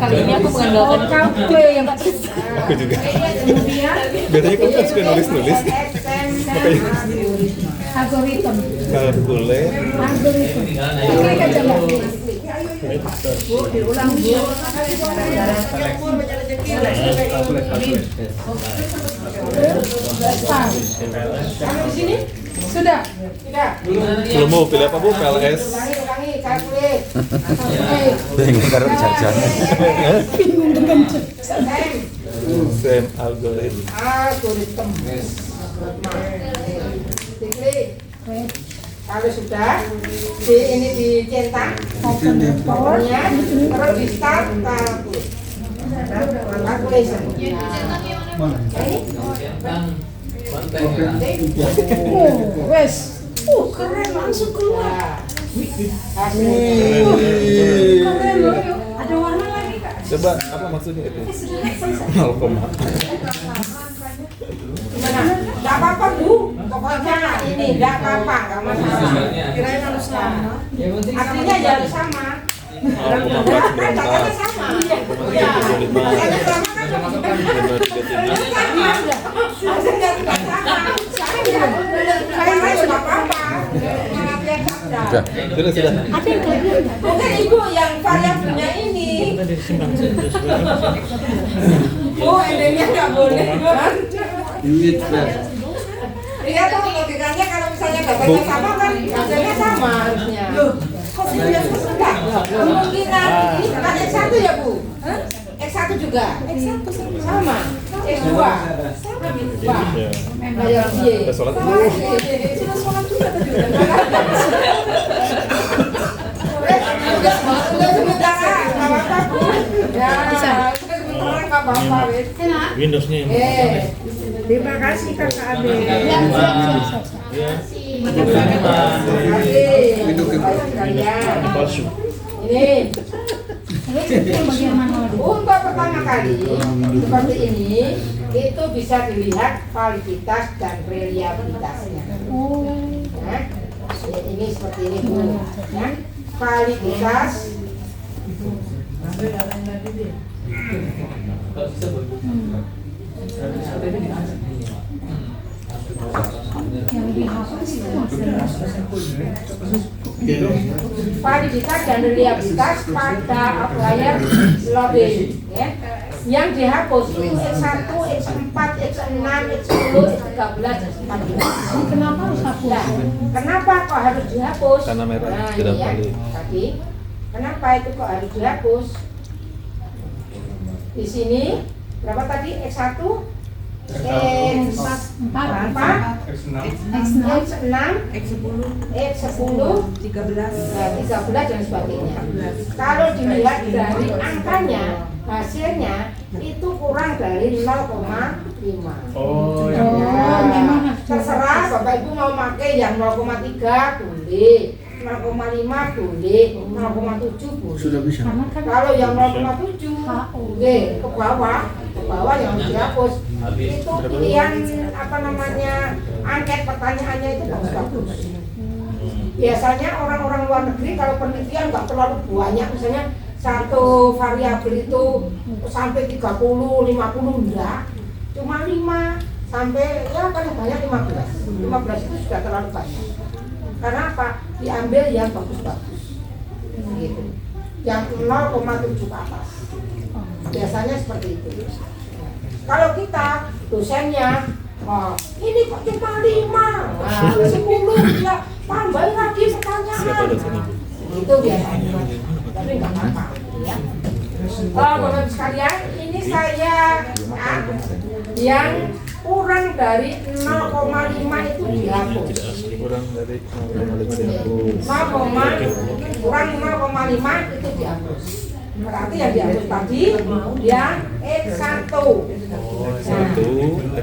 H: Kali ini aku mengandalkan
C: Kalkulin yang
F: Aku juga.
C: kemudian
F: Biasanya kamu kan suka nulis-nulis. Makanya
E: Algoritma.
F: kalkulet.
E: Klik aja Mbak.
C: Kalau di sini sudah.
F: Belum mau pilih apa Bu? PLS.
C: Ulangi, kalkulin.
B: Bingung karo jajannya.
F: Same algoritma.
C: Algoritma. Diklik. Kalau sudah, ini dicetak, powernya, terus di start, calculation.
E: Wes. Keren langsung keluar. Keren loh. Ada warna lagi Kak.
F: Coba apa maksudnya itu? 0,
C: Gimana? Gak apa-apa Bu, pokoknya ini gak apa-apa, gak masalah.
G: Kirain harus lama.
C: Artinya ya harus sama.
F: 0,4
C: Katanya sama. Iya. Katanya sama kan sama. Maksudnya tidak sama. Saya juga apa-apa. Latihan saja.
F: Sudah.
E: Ada yang kelebihan.
C: Mungkin Ibu yang variabelnya ini. Bu, endingnya nggak boleh kan? Iya tahu logikanya kalau misalnya datanya sama kan hasilnya sama harusnya. Kok enggak? Kemungkinan ini bukan X1 ya Bu? X1 juga? X1 sama. X2 sama. Bayar biaya.
F: Kita sholat dulu.
C: Sudah sholat juga tadi udah. Udah sementara, nggak apa-apa Bu. Ya, sementara nggak apa-apa.
F: Windowsnya yang
G: Terima kasih Kakak Ade.
E: Siap.
F: Palsu.
C: Ini
E: Terus yang bagian mana lagi?
C: untuk pertama kali seperti ini itu bisa dilihat validitas dan reliabilitasnya.
E: Oh.
C: Nah, ini seperti ini Bu. Nah, validitas
E: Yang dihapus
C: validitas dan reliabilitas pada applier loading ya. Yang dihapus itu X1, X4, X6, X10, X13, X14.
E: Kenapa harus hapus?
C: Nah, kenapa kok harus dihapus?
F: Karena merah,
C: Nah,
F: tidak
C: ini ya,
F: valid.
C: tadi kenapa itu kok harus dihapus? Di sini berapa tadi? X1, X4,
D: X6
C: X6,
G: X10,
C: X10,
G: 13,
C: 13 dan sebagainya. Kalau dilihat dari angkanya, hasilnya itu kurang dari 0,5.
D: Oh
C: Ya, terserah Bapak Ibu mau pakai yang 0,3 boleh, 0,5 boleh, 0,7 boleh.
A: Sudah bisa.
E: Karena kan
C: Kalau yang 0,7 boleh ke bawah yang dihapus. Itu pilihan apa namanya angket pertanyaannya itu bagus-bagus. Biasanya orang-orang luar negeri kalau penelitian nggak terlalu banyak, misalnya satu variabel itu sampai 30, 50 enggak, cuma 5 sampai ya paling banyak 15. 15 itu sudah terlalu banyak. Karena apa? Diambil yang bagus-bagus. Gitu. Yang 0,7 ke atas. Biasanya seperti itu. Kalau kita dosennya, oh, ini kok cuma 5, 10, ya tambahin lagi pertanyaan.
F: Siapa dosen Ibu?
C: Itu biasanya, tapi nggak apa-apa ya. Bapak sekalian, ini saya yang kurang dari 0,5 itu dihapus.
F: Kurang dari 0,5 dihapus.
C: Kurang 0,5 itu dihapus. Berarti yang dihapus tadi yang X1.
F: Oh, 1,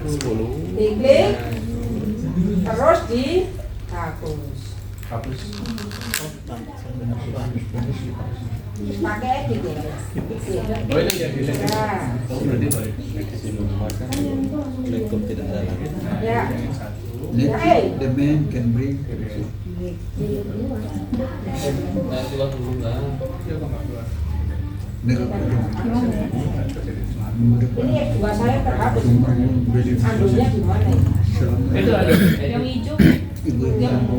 F: X10.
C: Diklik, terus dihapus.
D: hapus.
C: Pakai edit ya.
D: Oh ini yang di sini.
C: Nah,
D: Berarti baik.
F: Lektor tidak ada lagi.
C: ya.
A: The man can bring.
C: Ini X2 saya terhapus. Andulnya gimana?
D: Itu ada.
H: Yang hijau,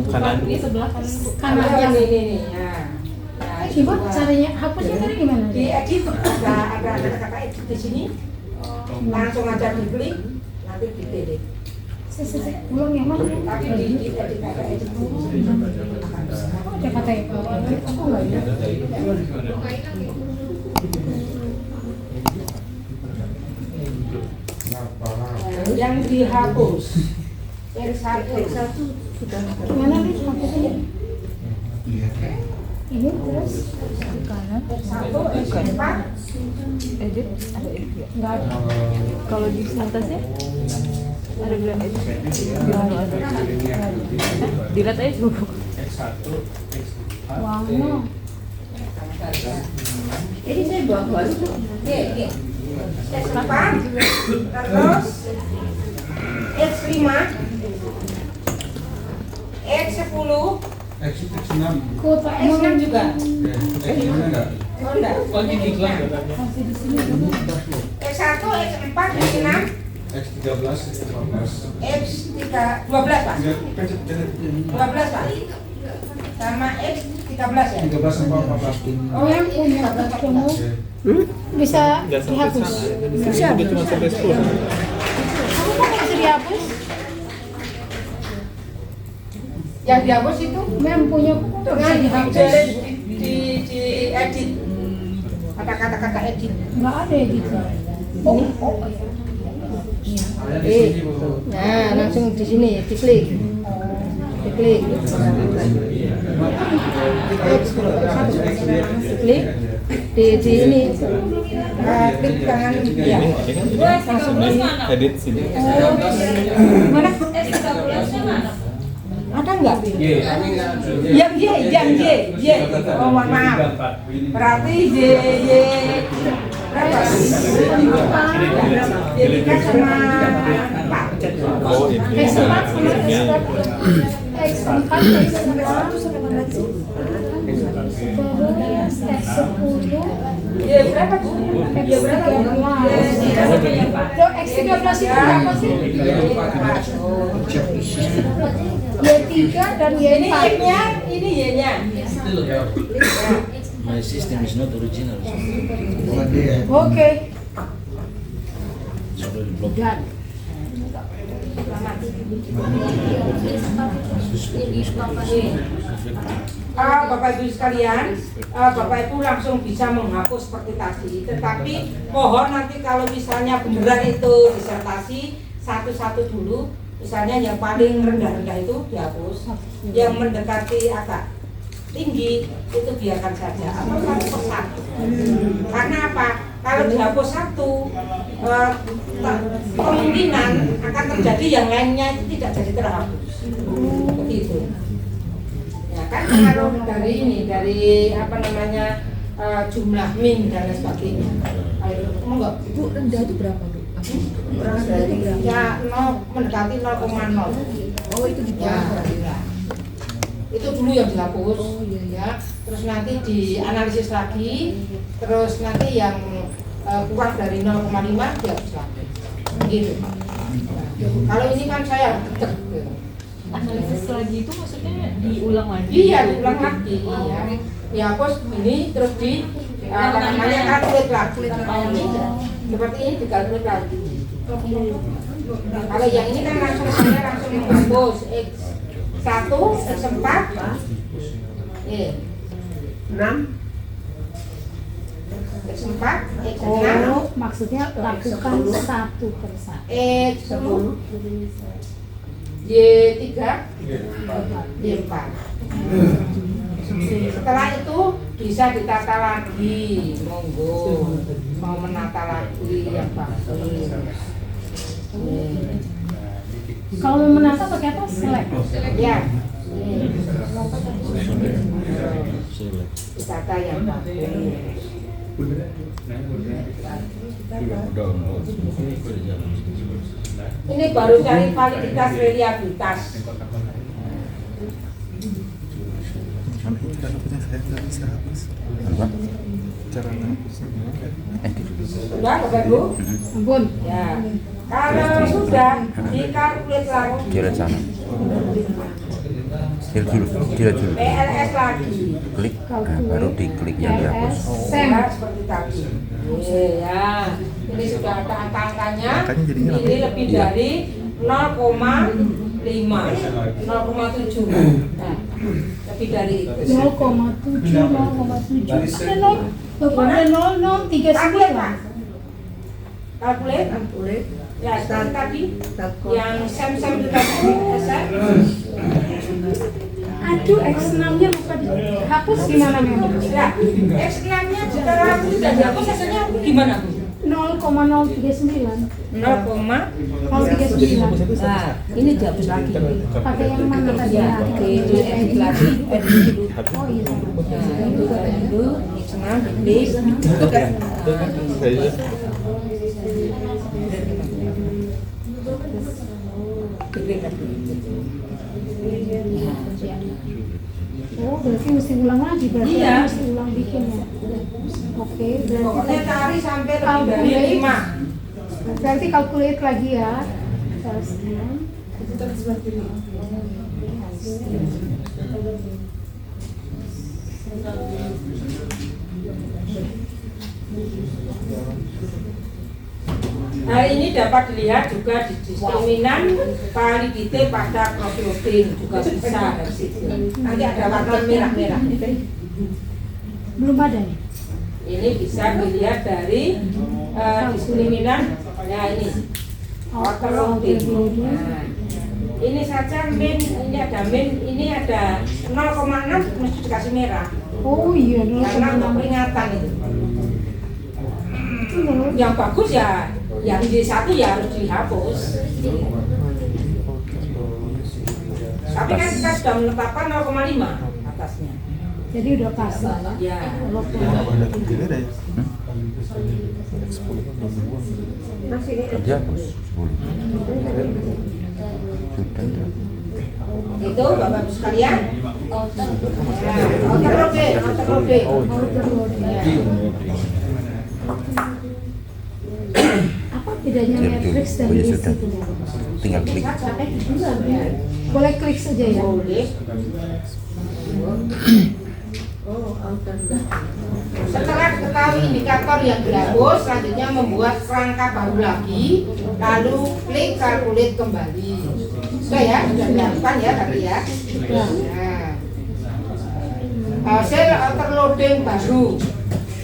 F: Kanan.
H: ini sebelah kanan Bu.
C: Kanannya ini. Nah,
E: Ibu caranya hapusnya tadi gimana?
C: di edit ada kata-kata edit di sini. Langsung aja diklik, nanti di delete.
E: Belum yang mana?
C: Tapi di edit ada edit.
E: Oh, ada kata itu. Aku enggak ya.
C: Yang dihapus R1
E: Mana nih hapusnya? Ini terus
H: Kanan.
C: R1 R4
H: Edit, ada edit ya?
E: enggak ada.
H: Kalau di atasnya ada bilang edit. Bilang nggak ada. Dilihat aja dulu.
D: X1, X4.
E: Warna.
C: ini saya bawa baru tuh. Oke. X4 terus X5 X10
A: X6.
E: Kota
C: X6 juga.
A: X6 enggak?
C: Oh enggak.
D: Oh ini iklan katanya.
E: Masih di sini.
C: X1 X4 X6
A: X13, X14.
C: X12 Pak. 12 Pak. Sama X13 ya.
A: 13 sampai 14.
C: Oh
E: Yang
C: ini
E: punya
C: 13
E: kamu bisa
F: Nggak sampai
E: dihapus.
F: sana. Udah cuma sampai 10.
E: Kamu kok nggak bisa dihapus?
C: yang dihapus itu
E: Yang punya
C: dengan dihapus di edit. Ada kata-kata edit.
E: nggak ada ya gitu. Oh,
C: Nah, langsung di sini diklik. Diklik. Diklik. Di ini. Klik kanan ya. Langsung di
F: edit sini.
C: mana? Ada nggak? Yang Y. Oh mohon maaf. Berarti Y berapa? Y3 sama 4.
F: Oh ini.
E: X4 sama X4 X10
C: Y berapa Bu? Y berapa?
E: X13 itu berapa sih? Y3 dan
C: Ini
E: Y4
C: Y-nya, ini Y-nya.
A: My system is not original.
E: Oke.
A: Sudah diblok.
E: Dan
C: Bapak Ibu sekalian, Bapak Ibu langsung bisa menghapus seperti tadi. Tetapi mohon nanti kalau misalnya beneran itu disertasi satu-satu dulu. Misalnya yang paling rendah-rendah itu dihapus, yang mendekati agak tinggi itu biarkan saja atau satu persatu. Karena apa? Kalau dihapus satu, kemungkinan akan terjadi yang lainnya itu tidak jadi terhapus. Begitu. Ya kan kalau dari ini, dari apa namanya jumlah min dan lain sebagainya. Ayo, enggak?
H: Bu, rendah itu berapa, Bu?
C: Ya, mendekati 0,0.
H: Oh, itu di
C: Ya,
H: bawah.
C: itu dulu yang dihapus. Ya. Terus nanti dianalisis lagi. Terus nanti yang kurang dari 0,5 dihapus lagi. Gitu. Nah, kalau ini kan saya detek.
H: Analisis lagi itu maksudnya diulang lagi?
C: Iya, diulang lagi. Ya. Dihapus ini terus di apa namanya kalkulit lagi. Seperti ini dikalkulit lagi. Kalau yang ini kan saya langsung menghapus X1, X4, 6, X4, X6,
E: maksudnya lakukan satu persatu.
C: X10, Y3, Y4. Setelah itu bisa ditata lagi, monggo mau menata lagi yang bagus.
E: Kalau mau menata pakai apa? Select.
C: Ya,
A: Select.
C: ditata yang bagus. Ini baru cari validitas reliabilitas. Sudah, Bapak Ibu?
E: Ampun.
C: Ya. Kalau sudah dikalkulit lagi.
B: Dilihat sana. Dilihat dulu.
C: PLS lagi.
B: Klik, nah, baru diklik yang dihapus.
C: Ya, seperti tadi. Ya. Ini sudah ada angka-angkanya. Ini lebih dari 0,5, 0,7. Nah, lebih dari itu.
E: 0,7. Ada 0,039.
C: Kalkulit. Ya, seperti tadi. Yang sem-sem itu tadi.
E: Aduh, X6-nya lupa dihapus gimana memang?
C: Ya, X6-nya setelah sudah dihapus hasilnya gimana, Bu?
E: 0,039.
C: 0,039. Nah, ini dihapus lagi.
E: Pakai yang mana tadi?
C: Ya, edit lagi, edit dulu.
E: Oh iya.
C: Nah, itu dulu, X6,
E: Oh, berarti mesti ulang lagi, berarti
C: Iya.
E: mesti ulang bikin ya. Oke, berarti
C: pokoknya cari sampai lebih dari 5.
E: berarti calculate lagi ya. Terus
C: Hari ini dapat dilihat juga di diskriminan validity pada cross-loading juga bisa dari situ. Nanti ada warna merah-merah.
E: belum ada nih.
C: Ini bisa dilihat dari diskriminan. Ya ini. Cross-loading. Nah, Ini saja min, ini ada min, ini ada 0,6 mesti dikasih merah.
E: Oh iya, dulu
C: Karena untuk peringatan itu. Yang bagus ya, yang Y1 ya harus dihapus. Tapi kan kita sudah menetapkan 0,5 atasnya.
E: Jadi udah pas.
C: Ya.
G: Masih ini
B: Kerja bos 10. Sudah ya.
C: Itu Bapak Ibu sekalian. Outer loading. Ya.
E: Apa bedanya matrix dan
B: Oh ya
E: list
B: sudah.
E: itu?
B: Tinggal klik.
E: Boleh klik saja ya.
C: Boleh. Setelah ketahui indikator yang dihapus, selanjutnya membuat kerangka baru lagi, lalu klik calculate kembali. Sudah ya, sudah dilakukan ya tadi ya. Nah, hasil overloading baru.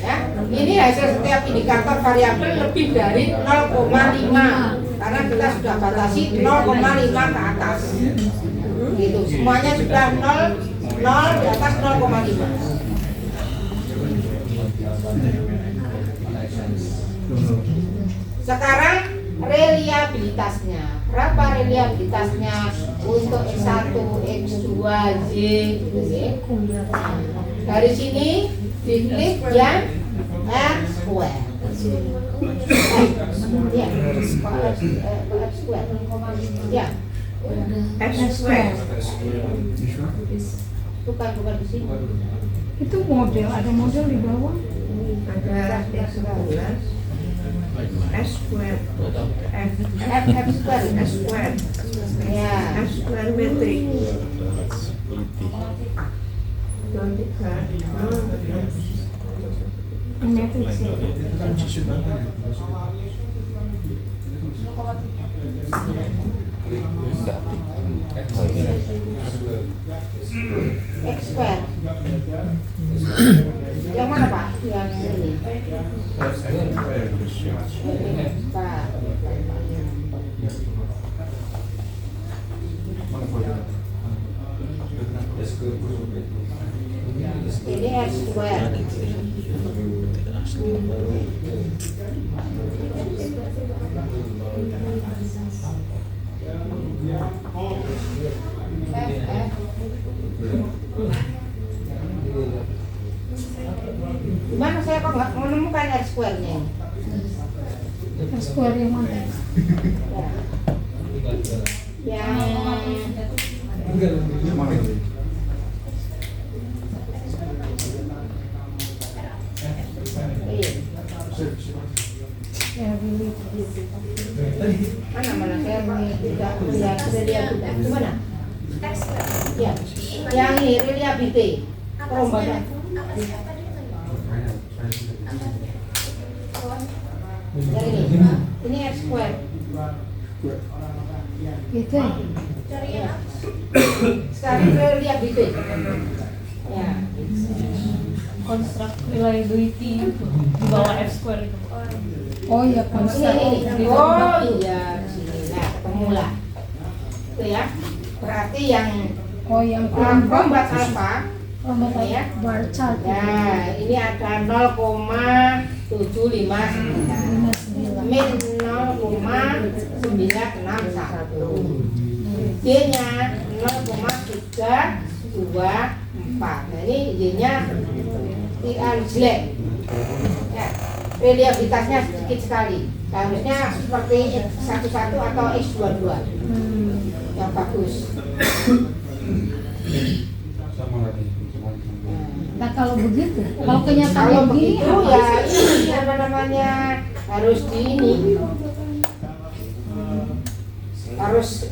C: Ya, ini hasil setiap indikator variabel lebih dari 0,5 karena kita sudah batasi 0,5 ke atas. Gitu, semuanya sudah 0 di atas 0,5. Sekarang reliabilitasnya. Berapa reliabilitasnya untuk X1, X2, Y gitu ya. Dari sini diklik yang R square. Ya, R square. Ya,
G: X square.
C: bukan di sini.
E: Itu model, ada model di bawah.
G: Ada X11, S square,
C: F square.
G: S square,
C: Ya.
G: S square metrik.
E: Matrix ya.
B: Enggak.
C: X square. Yang mana Pak? Yang ini. Pak. Ini X square. Gimana saya kok nggak menemukan R square-nya?
E: Square yang mana?
C: Mana saya tidak lihat reliability. Mana? Ya, yang ini reliability. Perombakan. Yang ini R square.
E: Gitu ya?
C: Ya. Sekarang reliability. Ya.
H: Construct reliability di bawah F square itu.
E: Oh iya,
C: Ini.
E: konsep.
C: Oh iya, di sini. Nah, ketemu lah. Itu ya. Berarti yang
E: Oh yang
C: rombat alfa.
E: Rombat
C: Ya.
E: bar chart.
C: Nah, ini ada 0,759. Min 0,961. Y-nya 0,324. Nah, ini Y-nya jelek. Ya, reliabilitasnya sedikit sekali. Harusnya seperti X11 atau X22 yang bagus.
E: Nah kalau begitu, kalau kenyataan
C: Kalau
E: begini
C: begitu
E: apa?
C: ya ini apa namanya harus di ini harus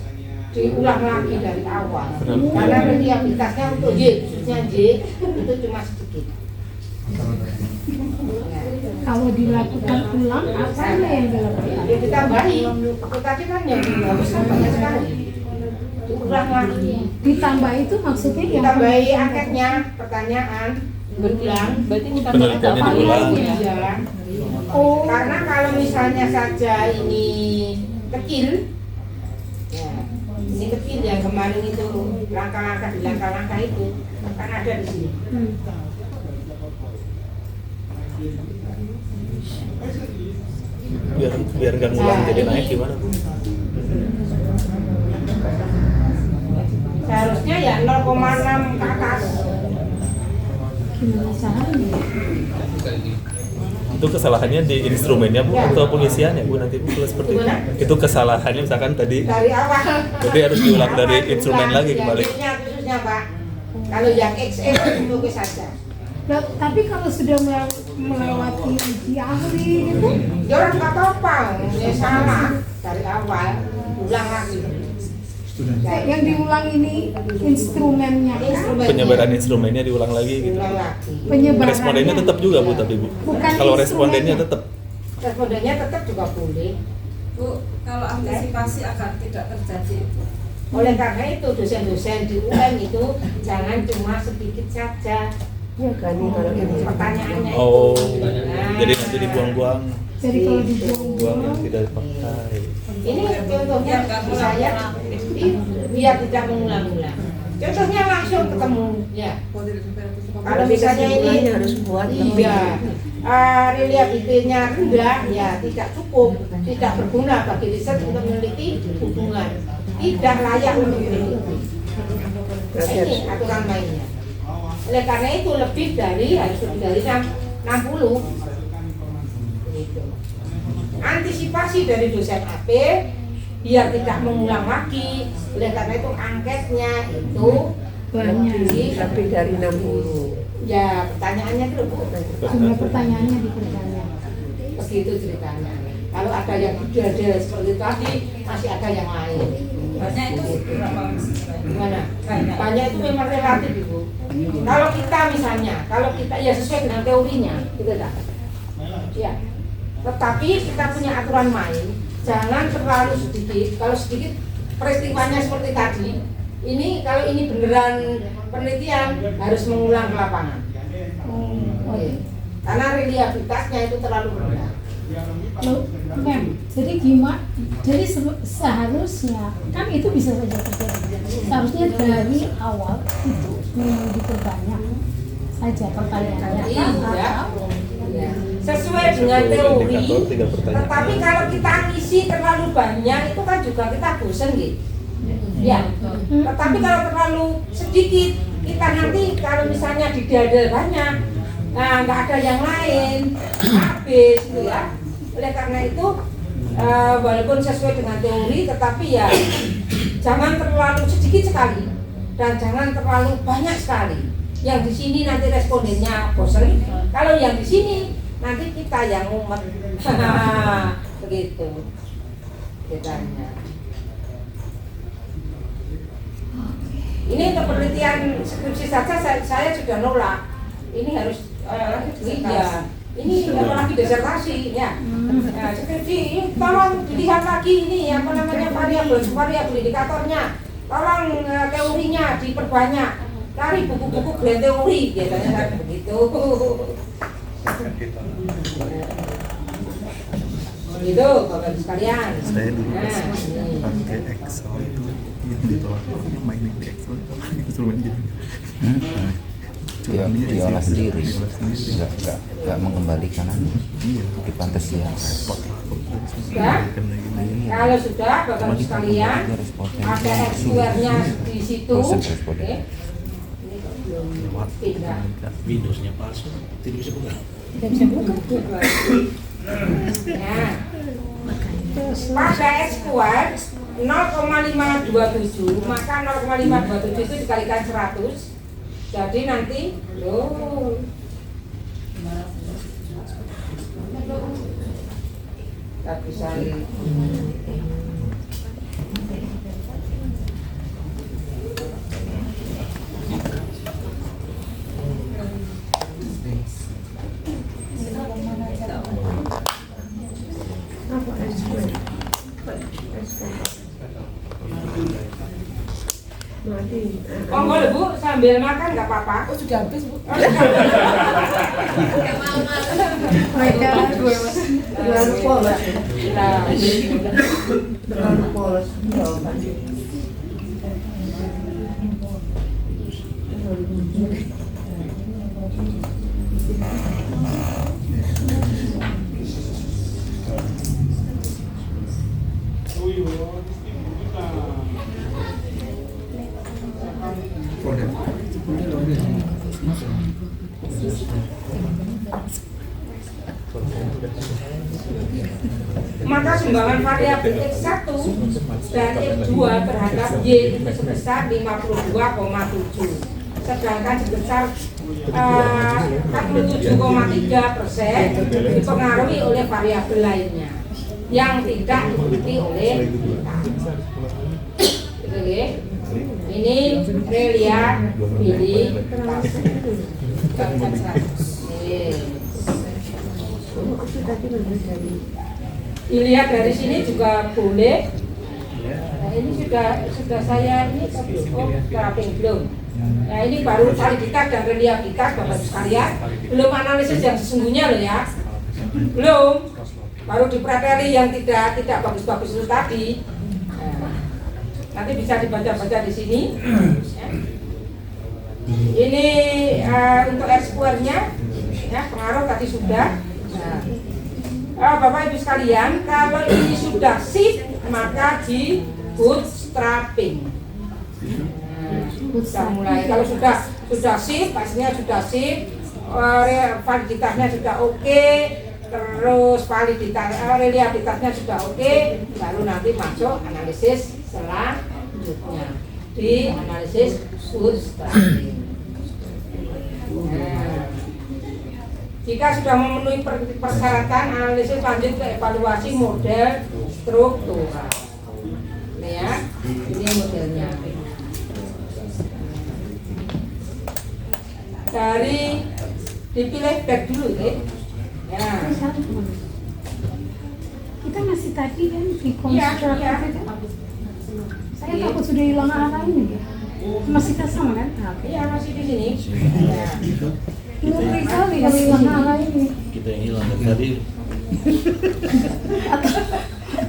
C: diulang lagi dari awal karena reliabilitasnya untuk Y khususnya Y itu cuma sedikit.
E: Kalau dilakukan ulang, apa yang dilakukan?
C: Ya ditambahi. Itu tadi kan yang bagus kan banyak sekali. Diulang lagi.
E: Ditambah itu maksudnya yang
C: Ditambahi angketnya pertanyaan berulang.
H: Berarti kita
F: Penelitiannya diulang.
C: Iya.
E: Oh,
C: Karena kalau misalnya saja ini kecil, ya, Ini kecil yang kemarin itu langkah-langkah itu kan ada di sini.
F: Biar nggak ngulang jadi naik gimana Bu?
C: Seharusnya ya 0,6 ke atas.
E: Gimana caranya?
F: Itu kesalahannya di instrumennya Bu atau pengisiannya Bu nanti Bu kalau seperti itu? Itu kesalahannya misalkan tadi
C: Dari awal.
F: jadi harus diulang dari instrumen lagi kembali.
C: Yang khususnya Pak. Kalau yang XL itu oke saja.
E: Nah, tapi kalau sudah melewati uji ahli gitu,
C: Ya orang nggak apa-apa, ya salah dari awal, ulang lagi.
E: yang diulang ini instrumennya kan?
C: Instrumennya.
F: Penyebaran instrumennya diulang lagi gitu.
C: Ulang lagi.
E: Penyebarannya
F: Respondennya tetap juga Bu tapi Bu.
E: Bukan
F: Kalau
E: instrumennya.
F: respondennya tetap.
C: Respondennya tetap juga boleh.
I: Bu, kalau antisipasi agar tidak terjadi itu.
C: Oleh karena itu dosen-dosen di UN itu jangan cuma sedikit saja
G: Ya kan nih kalau ini.
C: pertanyaannya
F: Oh,
C: itu. Nah,
F: jadi nanti dibuang-buang
E: Jadi kalau
F: buang
E: dibuang-buang
F: yang tidak dipakai.
C: ini contohnya saya biar tidak mengulang-ulang. Contohnya langsung ketemu ya. Kalau misalnya ini
G: harus buat
C: iya, reliability-nya rendah ya tidak cukup, tidak berguna bagi riset untuk meneliti hubungan, tidak layak untuk meneliti. Ini aturan mainnya. Oleh karena itu harus lebih dari 60. Gitu. Antisipasi dari dosen AP biar tidak mengulang lagi. Oleh karena itu angketnya itu
G: lebih dari 60.
C: Ya pertanyaannya itu Bu.
E: jumlah pertanyaannya diperbanyak.
C: Begitu ceritanya. Kalau ada yang didadel seperti tadi masih ada yang lain.
I: Banyak itu berapa?
C: Gimana? Banyak itu memang relatif Ibu. Kalau kita misalnya, kalau kita ya sesuai dengan teorinya, gitu tak? Ya. Tetapi kita punya aturan main, jangan terlalu sedikit. Kalau sedikit peristiwanya seperti tadi, ini kalau ini beneran penelitian harus mengulang ke lapangan. Oke. Karena reliabilitasnya itu terlalu rendah.
E: Loh, Mem, jadi gimana? Jadi seharusnya kan itu bisa saja terjadi. Seharusnya dari awal itu diperbanyak saja pertanyaannya.
C: Iya.
E: Atau
C: Ya. Sesuai dengan teori.
F: Tiga pertanyaan.
C: Tetapi kalau kita ngisi terlalu banyak itu kan juga kita bosen gitu. Ya. Tetapi kalau terlalu sedikit kita nanti kalau misalnya didadel banyak, nah nggak ada yang lain, habis gitu ya. Oleh karena itu walaupun sesuai dengan teori, tetapi ya jangan terlalu sedikit sekali dan jangan terlalu banyak sekali. Yang di sini nanti respondennya bosan, kalau yang di sini nanti kita yang umat. Begitu bedanya. Ini untuk penelitian skripsi saja saya sudah nolak. Ini harus iya. Ini apalagi disertasi ya. Nah, skripsi ini tolong dilihat lagi ini apa namanya variabel indikatornya. Tolong teorinya diperbanyak. Cari buku-buku grand teori biasanya kan begitu. Gitu Bapak sekalian.
J: Saya dulu
C: Nah,
J: pakai Excel itu yang ditolak mainin di Excel itu instrumen gitu.
B: Diolah sendiri, nggak mengembalikan di pantas ya.
C: sudah. Kalau sudah Bapak sekalian ada SQR-nya di situ. Oke. Pindah.
A: Windowsnya palsu, tidak bisa buka.
E: tidak bisa buka.
C: Nah, pada SQR 0,527 maka 0,527 itu dikalikan 100 jadi nanti kita bisa monggo lho Bu, sambil makan nggak apa-apa. Oh sudah habis Bu.
G: Terlalu polos. Terlalu polos.
C: Maka sumbangan variabel X1 dan X2 terhadap Y itu sebesar 52,7, sedangkan sebesar 47,3% dipengaruhi oleh variabel lainnya yang tidak diikuti oleh kita. Oke, ini reliabilitas. Dilihat dari sini juga boleh. Nah, ini sudah saya ini terapin belum. Nah, ini baru validitas dan reliabilitas Bapak Ibu sekalian. Belum analisis yang sesungguhnya loh ya. Belum. Baru diprateli yang tidak bagus-bagus itu tadi. Nah, nanti bisa dibaca-baca di sini. Ya. Ini untuk R-square-nya, ya, pengaruh tadi sudah. Nah, Bapak Ibu sekalian, kalau ini sudah shift maka di bootstrapping. Sudah mulai. Kalau sudah shift, pastinya sudah shift, validitasnya sudah oke, terus reliabilitasnya sudah oke, baru nanti masuk analisis selanjutnya di analisis bootstrapping. Nah, jika sudah memenuhi persyaratan, analisis lanjut ke evaluasi model struktural. Ini ya, ini modelnya. Dari dipilih back dulu, ya. Ya.
E: Kita masih tadi kan di konstruksi
C: ya.
E: Saya takut sudah hilang arah ini ya. Masih sama kan?
C: Iya, masih di sini. Ya.
E: Ngeri kali kalau hilang arah ini.
A: Kita yang hilang dari tadi.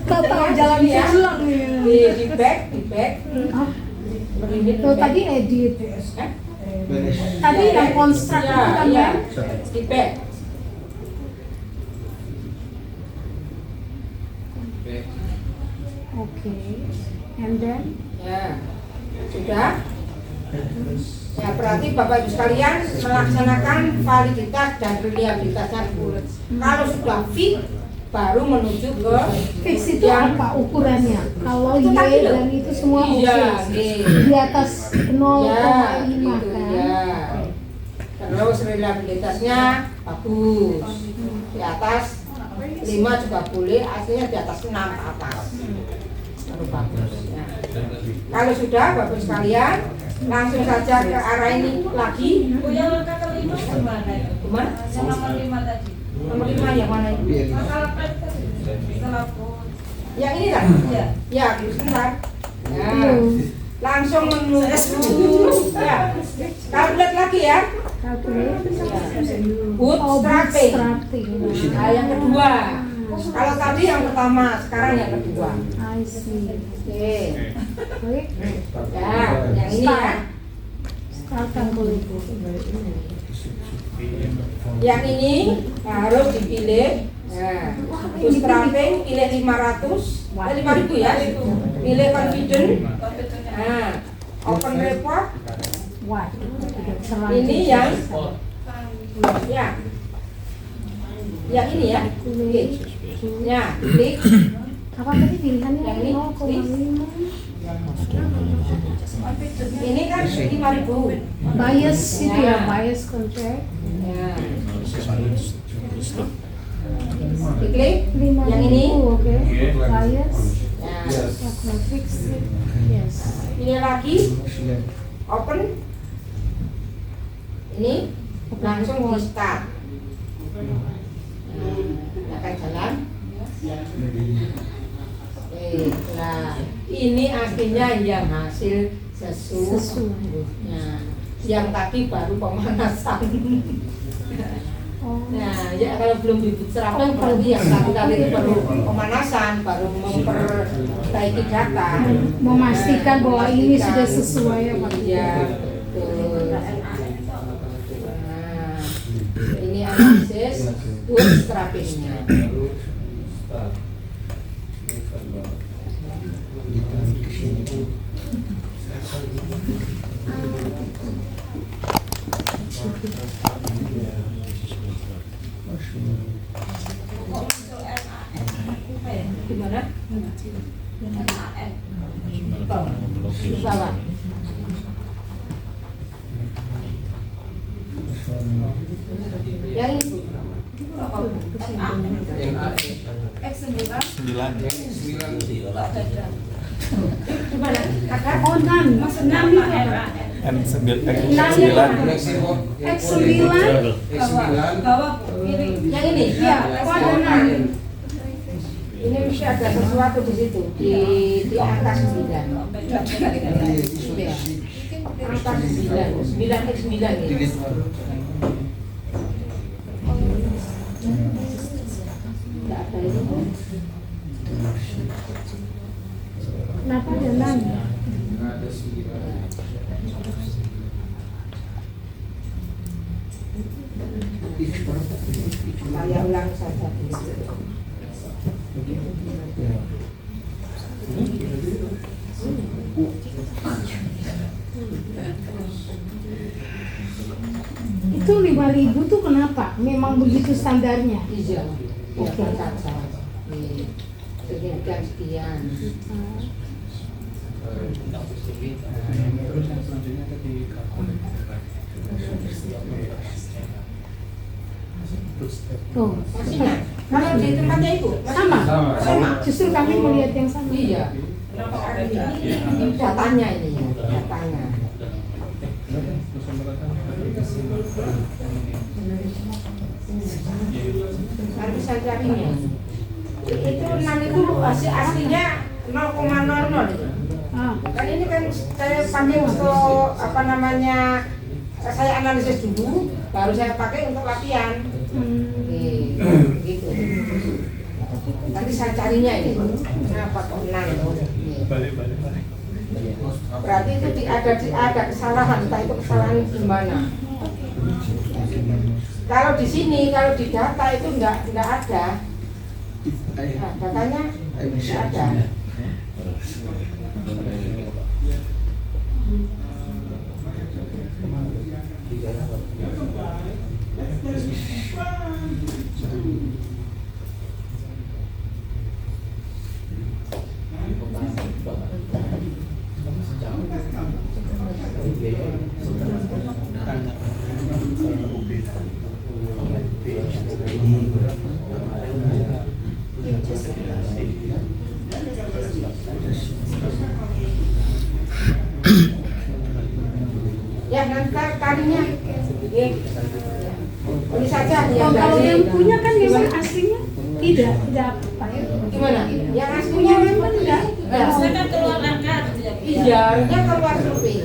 E: Kata jalan
C: ya.
E: hilang nih.
C: Di back.
E: Tuh tadi edit. Tadi yang konstruk itu kan
C: ya.
E: kan?
C: Di back.
E: Oke. And then?
C: Ya. Sudah? Ya, berarti Bapak Ibu sekalian melaksanakan validitas dan reliabilitasnya dulu. Kalau sudah fit, baru menuju ke
E: fix itu
C: yang
E: apa ukurannya? Kalau
C: itu
E: Y
C: tadi loh.
E: dan itu semua
C: Iya,
E: oke.
C: Y.
E: Di atas 0,5
C: Ya, gitu,
E: kan?
C: ya. Terus reliabilitasnya bagus. Di atas 5 juga boleh, aslinya di atas 6 ke atas. Baru bagus. Ya. Kalau sudah Bapak sekalian, langsung saja ke arah ini lagi.
I: Yang angka kelima gimana itu?
C: Gimana?
I: Yang nomor 5 tadi.
C: Nomor 5 yang mana itu?
I: Masalah pet tadi. Setelah
C: Yang ini kan?
I: Iya.
C: Ya, sebentar. Ya. Langsung menuju. Ya. Kalkulat lagi ya. Bootstrapping. Nah, yang kedua. Kalau tadi yang pertama, sekarang yang kedua.
E: I see.
C: Oke.
E: Baik.
C: Ya, yang ini ya.
E: Sekarang boleh.
C: Yang ini harus dipilih. Nah, bootstrapping pilih 500, 5.000 ya. Pilih confident. Nah, open report.
E: Wah.
C: Ini yang ya. Yang ini ya. Oke. Ya, klik.
E: Apa tadi pilihannya?
C: Yang ini,
E: 0,5.
C: Ini kan 5.000.
E: Bias itu ya,
C: Ya.
E: bias contract.
C: Ya. Diklik.
E: 5.000,
C: Yang ini.
E: oke. Bias.
C: Ya.
E: Aku fix it. Yes.
C: Pilih lagi. Open. Ini langsung di start. Akan jalan. Nah, ini aslinya yang hasil sesungguhnya. Yang tadi baru pemanasan. Nah, ya kalau belum dibootstrapping berarti yang tadi itu baru pemanasan, baru memperbaiki data,
E: Memastikan bahwa ini sudah sesuai apa
C: ya. Betul. analisis bootstrappingnya. Gimana? Bawah. Yang itu gimana? Kakak?
E: Oh, 6. Maksud 6 itu apa?
J: N9
E: X9
C: Bawah kiri. Yang ini?
E: ya, oh ada 6.
C: Ini mesti ada sesuatu di situ, di angka 9. Angka 9 9x9 ini. Tidak ada ini.
E: Kenapa ada 6?
C: Saya ulang saja.
E: Itu 5.000 tuh kenapa? Memang begitu standarnya?
C: Iya. Oke saja. Sekian.
D: Terus yang selanjutnya tadi
E: Oh,
C: Maksudnya, kalau di tempatnya itu
E: sama. Justru kami melihat yang sama.
C: Iya. Ini datanya ini ya, datanya. Nanti saya carinya. Itu 6 itu hasil aslinya 0,00 itu. Kan ini kan saya pakai untuk apa namanya, saya analisis dulu, baru saya pakai untuk latihan. Gitu. Nanti saya carinya ini. Kenapa kok 6?
D: balik.
C: Berarti itu ada kesalahan, entah itu kesalahan gimana. Kalau di sini, kalau di data itu enggak ada. Nah, datanya enggak ada. Ya nanti tadinya ini saja yang
E: Kalau
C: dari
E: yang punya kan memang aslinya tidak apa ya?
C: gimana? Yang aslinya memang enggak.
I: Harusnya kan keluar angka.
C: Iya, harusnya keluar survei.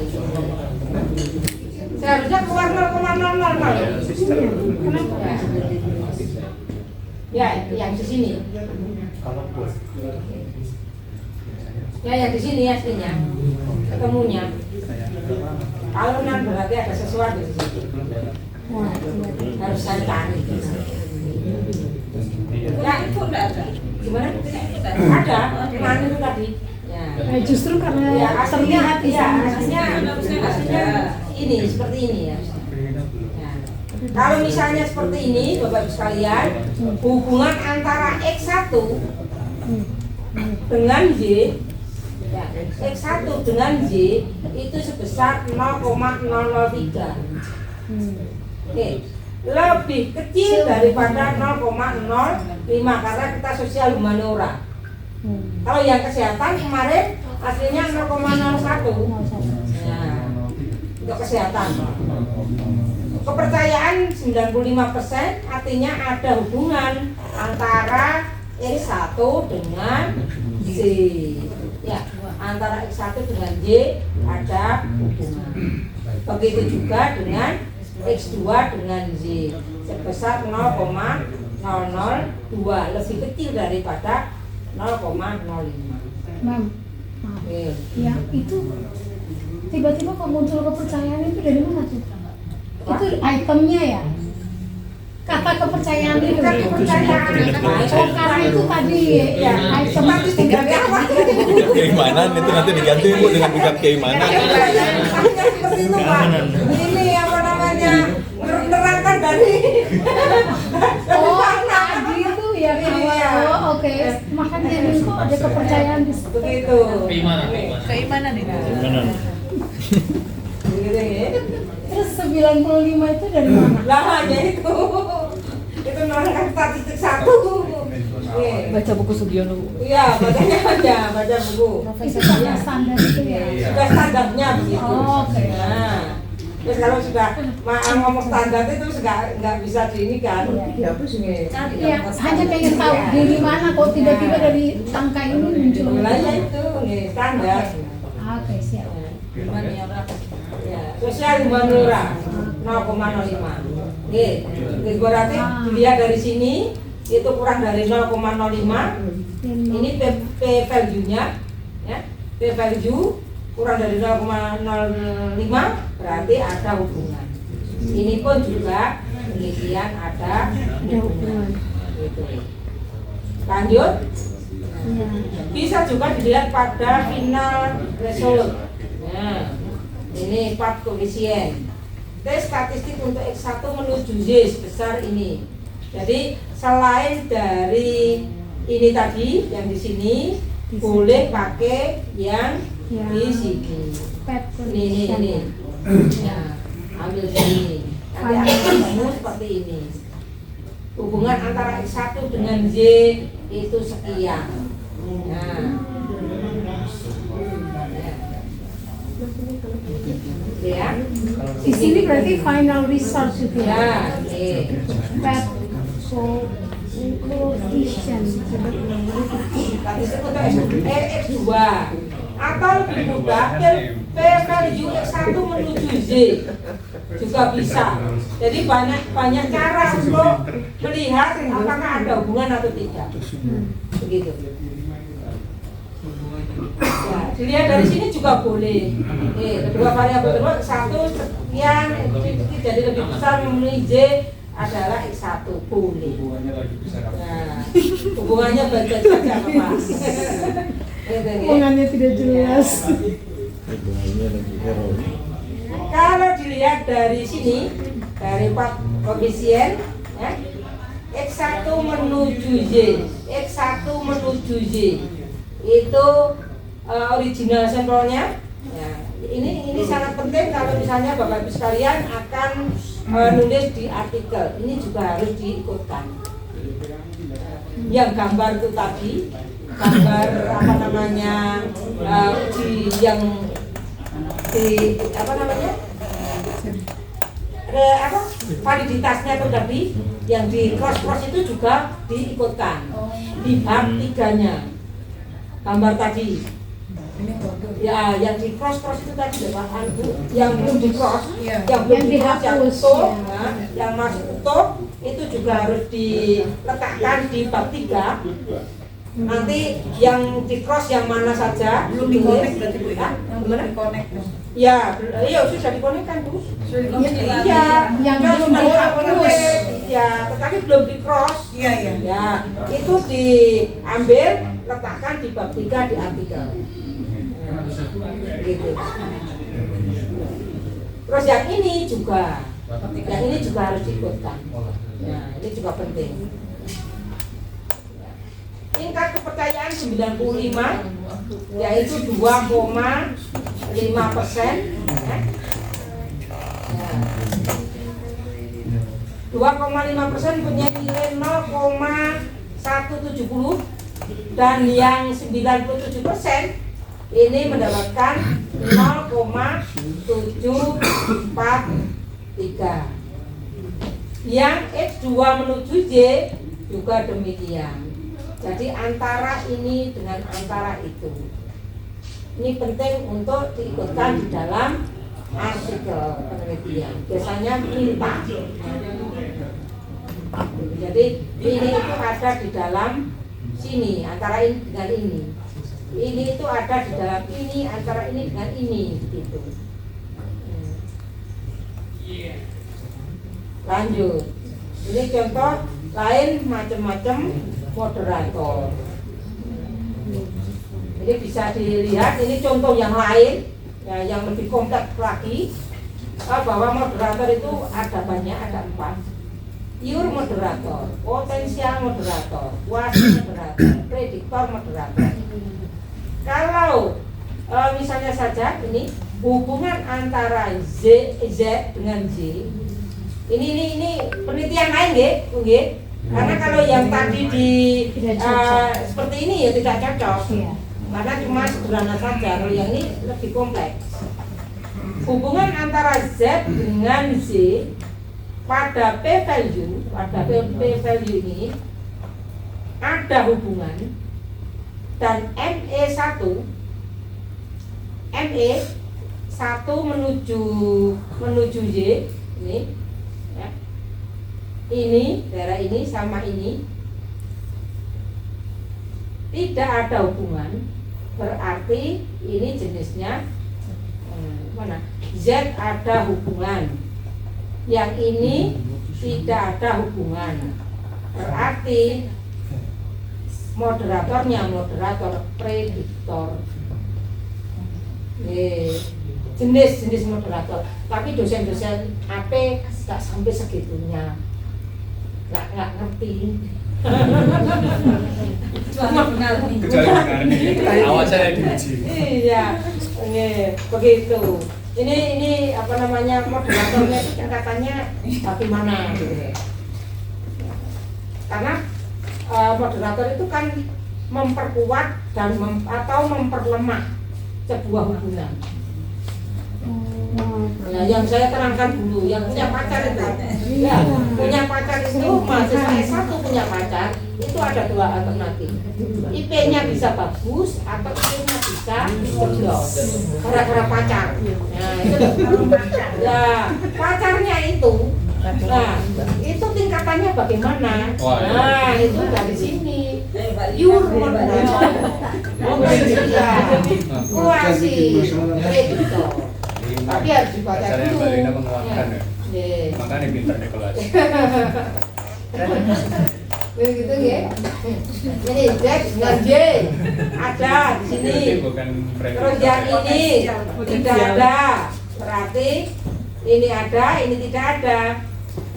C: Seharusnya keluar 0,000. Kenapa? Ya, yang di sini. Ya, yang di sini aslinya. Ketemunya. Kalau 6 berarti ada sesuatu di situ. Harus saya cari. Ya,
I: Itu enggak ada.
C: gimana? Ada, mana itu tadi? Ya.
E: Justru karena
C: Ya,
E: terlihat di sana.
C: aslinya ini seperti ini ya. Ya. Kalau misalnya seperti ini, Bapak Ibu sekalian, hubungan antara X1 dengan Y, ya, X1 dengan Y itu sebesar 0,003. Oke, lebih kecil daripada 0,05 karena kita sosial humaniora. Kalau yang kesehatan kemarin aslinya 0,01. Nah, untuk kesehatan. Kepercayaan 95% artinya ada hubungan antara X1 dengan Y. Ya, antara X1 dengan Y ada hubungan. Begitu juga dengan X2 dengan Y sebesar 0,002, lebih kecil daripada 0,05.
E: Mam, maaf. Ya itu tiba-tiba kok muncul kepercayaan itu dari mana tuh? Itu itemnya ya? kata kepercayaan itu.
C: Bukan kepercayaan.
E: Oh, karena itu tadi
C: Ya,
E: seperti
C: tinggal apa?
F: Keimanan itu nanti diganti Bu dengan bukan keimanan.
C: Seperti itu Pak. Ini apa namanya? Menerangkan dari
E: oh tadi itu ya oh oke. Makanya ini kok ada kepercayaan di situ.
C: begitu.
H: Keimanan itu.
C: Begitu ya.
E: Terus 95 itu dari mana?
C: Lah hanya itu menerangkan statistik 1.
H: Baca buku Sugiono.
C: Iya, bacanya aja, baca buku.
E: Itu karena standar itu ya.
C: Sudah standarnya begitu.
E: Oh, oke.
C: Nah, terus kalau sudah ngomong standar itu nggak bisa ini kan. Dihapus ini.
E: Iya, hanya pengen tahu dari mana kok tiba-tiba dari angka ini muncul.
C: Mulainya itu nih standar.
E: Oke, siap.
C: Ya, sosial manura 0,05. Oke, berarti dilihat dari sini itu kurang dari 0,05. Ini P value-nya ya. P value kurang dari 0,05 berarti ada hubungan. Ini pun juga demikian ada hubungan. Gitu. Lanjut. Bisa juga dilihat pada final result. Nah, ini part koefisien. Tes statistik untuk X1 menuju Y sebesar ini. Jadi selain dari ini tadi yang di sini boleh pakai yang di sini. Ini. Nah, ambil sini. Nanti akan ketemu seperti ini. Hubungan antara X1 dengan Y itu sekian. Nah. Ya.
E: Di sini berarti final result itu
C: Ya,
E: Pet coefficient.
C: statistik untuk X2 atau lebih mudah P value X1 menuju Z juga bisa. Jadi banyak cara untuk melihat apakah ada hubungan atau tidak. Begitu. Ya, dilihat dari sini juga boleh. Kedua variabel kedua satu sekian jadi lebih besar memenuhi Z adalah X1 boleh. Nah, hubungannya baca saja Pak.
E: Hubungannya tidak jelas.
C: Kalau dilihat dari sini dari part koefisien ya, X1 menuju Y, X1 menuju Y itu original sampelnya. Ya, ini sangat penting kalau misalnya Bapak Ibu sekalian akan nulis di artikel. Ini juga harus diikutkan. Yang gambar itu tadi, gambar apa namanya yang di apa namanya validitasnya itu tadi yang di cross itu juga diikutkan di bab 3-nya gambar tadi ya yang di cross itu tadi yang belum di cross yang belum di cross yang utuh yang masih utuh itu juga harus diletakkan di bab 3. Nanti yang di cross yang mana saja
G: belum dikonek berarti Bu ya? Yang belum dikonek
C: ya, iya sudah dikonekkan Bu. Iya,
E: yang belum dihapus.
C: Ya, tetapi belum di cross.
G: Iya.
C: Ya, itu diambil, letakkan di bab 3 di artikel. Gitu. Terus yang ini juga harus diikutkan. Nah, ini juga penting. Tingkat kepercayaan 95 yaitu 2,5%. 2,5% punya nilai 0,170 dan yang 97% ini mendapatkan 0,743. Yang X2 menuju Y juga demikian. Jadi antara ini dengan antara itu. Ini penting untuk diikutkan di dalam artikel penelitian. Biasanya minta. Jadi ini itu ada di dalam sini antara ini dengan ini. Ini itu ada di dalam ini antara ini dengan ini gitu. Lanjut. Ini contoh lain macam-macam moderator. Ini bisa dilihat, ini contoh yang lain ya, yang lebih kompleks lagi, bahwa moderator itu ada banyak, ada 4. Pure moderator, potensial moderator, quasi moderator, prediktor moderator. Kalau misalnya saja ini hubungan antara Z dengan Z, ini penelitian lain nggih. Karena kalau yang tadi di seperti ini ya tidak cocok. Karena cuma sederhana saja, kalau yang ini lebih kompleks. Hubungan antara Z dengan Z pada p-value, ini ada hubungan, dan ME1 menuju Y ini ya. Ini daerah ini sama ini tidak ada hubungan, berarti ini jenisnya mana? Z ada hubungan. Yang ini tidak ada hubungan, berarti moderatornya moderator prediktor. Jenis moderator. Tapi dosen-dosen AP nggak sampai segitunya, nggak ngerti.
D: Awasannya diuji.
C: Iya, begitu. Ini apa namanya, moderatornya itu tingkatannya bagaimana gitu ya. Karena moderator itu kan memperkuat dan atau memperlemah sebuah hubungan. Nah, yang saya terangkan dulu, yang punya pacar itu, ya, punya pacar itu mahasiswa S1 punya pacar, itu ada 2 alternatif. IP-nya bisa bagus atau IP-nya bisa bodoh, gara-gara pacar. Nah, itu ya, pacarnya itu, nah, itu tingkatannya bagaimana? Nah, itu dari sini. Pure moderator, kuasi prediktor. Tapi harus dibaca dulu.
D: Makanya pintar di kelas.
C: Begitu ya. Ini Z dengan J ada di sini. Terus yang ini tidak ada. Berarti ini ada, ini tidak ada.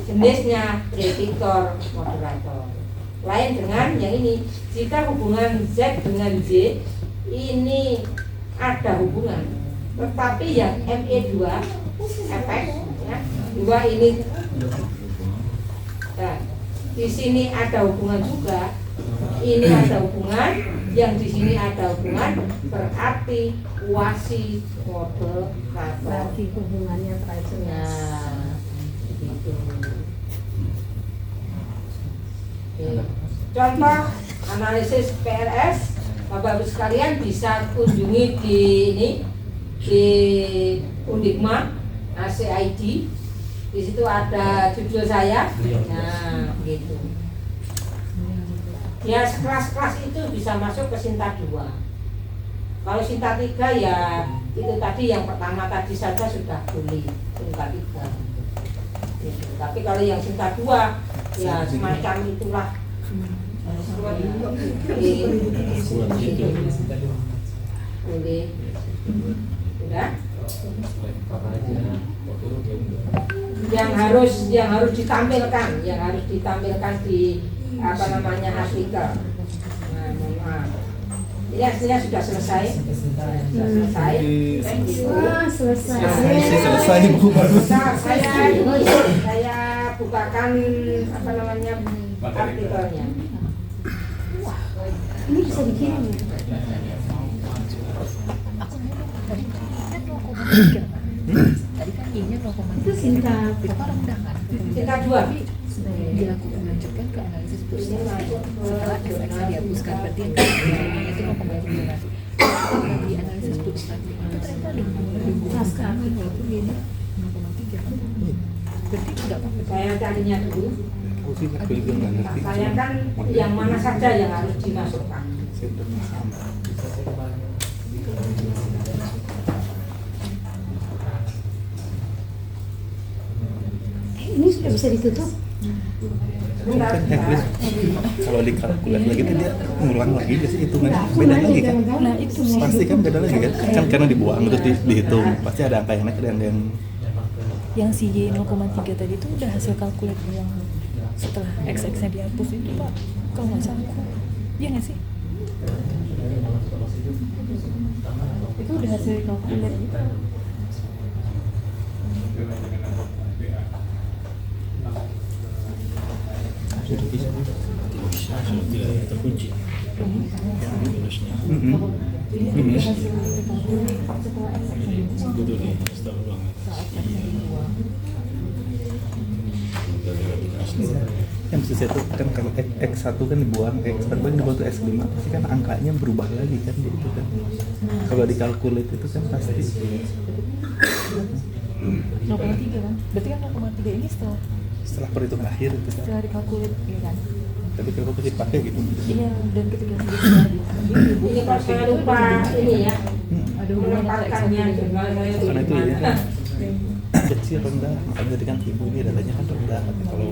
C: Jenisnya prediktor moderator. Lain dengan yang ini. Jika hubungan Z dengan J ini ada hubungan, tetapi yang ME2 efek ya, 2 ini nah, di sini ada hubungan juga, ini ada hubungan, yang di sini ada hubungan, berarti kuasi moderator.
E: Berarti hubungannya jelas.
C: Nah, gitu. Contoh analisis PRS, Bapak Ibu sekalian bisa kunjungi di ini, di Undikma ACID. Di situ ada judul saya. Nah, gitu. Ya, kelas-kelas itu bisa masuk ke Sinta 2. Kalau Sinta 3 ya itu tadi yang pertama tadi saja sudah boleh Sinta 3. Gitu. Tapi kalau yang Sinta 2 ya semacam itulah. Boleh. Udah? Yang harus ditampilkan di apa namanya artikel. Nah, mohon maaf. Ini aslinya sudah selesai. Sudah selesai.
E: Wah, selesai.
J: Selesai Bu.
C: Saya bukakan apa namanya artikelnya.
E: Ini bisa dikirim ya?
H: Tadi kan I-nya 0,3.
E: Itu Sinta.
H: Sinta 2. Dilakukan lanjutkan ke analisis pusat. Setelah FX dihapuskan, berarti yang itu 0,3. Setelah di analisis pusat itu ternyata ada
E: Naskah
H: walaupun dia 0,3. Berarti enggak apa-apa.
C: Saya carinya dulu. Saya kan yang mana saja yang harus dimasukkan.
E: ini sudah bisa ditutup.
J: Kan Hagrid kalau dikalkulasi lagi tuh dia ngulang lagi dia sih hitungannya beda lagi kan.
H: Nah itu
J: Pasti kan beda lagi kan karena dibuang terus dihitung pasti ada angka yang naik dan
H: yang si Y 0,3 tadi itu udah hasil kalkulat yang setelah X-nya dihapus itu Pak, kalau nggak salah. Iya nggak sih? Itu udah hasil kalkulat gitu.
A: Tidak terkunci.
H: Jadi hasil kalkulat setelah X-nya
A: Betul ya, setelah banget.
J: yang mesti saya tuh kan kalau X1 kan dibuang, X1 dibuang ke X5 pasti kan angkanya berubah lagi kan gitu kan. Kalau dikalkulat itu kan pasti
H: 0,3 kan? Berarti kan 0,3 ini
J: setelah perhitungan akhir itu kan.
H: setelah dikalkulat, iya kan?
J: Tapi kalau pasti dipakai gitu.
H: Iya, dan ketika sudah
C: Ini kalau saya lupa ini ya,
H: ada hubungan antara
C: menempatkannya
H: X1
C: dengan saya
J: Karena itu ya kecil rendah, makanya tadi kan ibu ini datanya kan rendah. Tapi kalau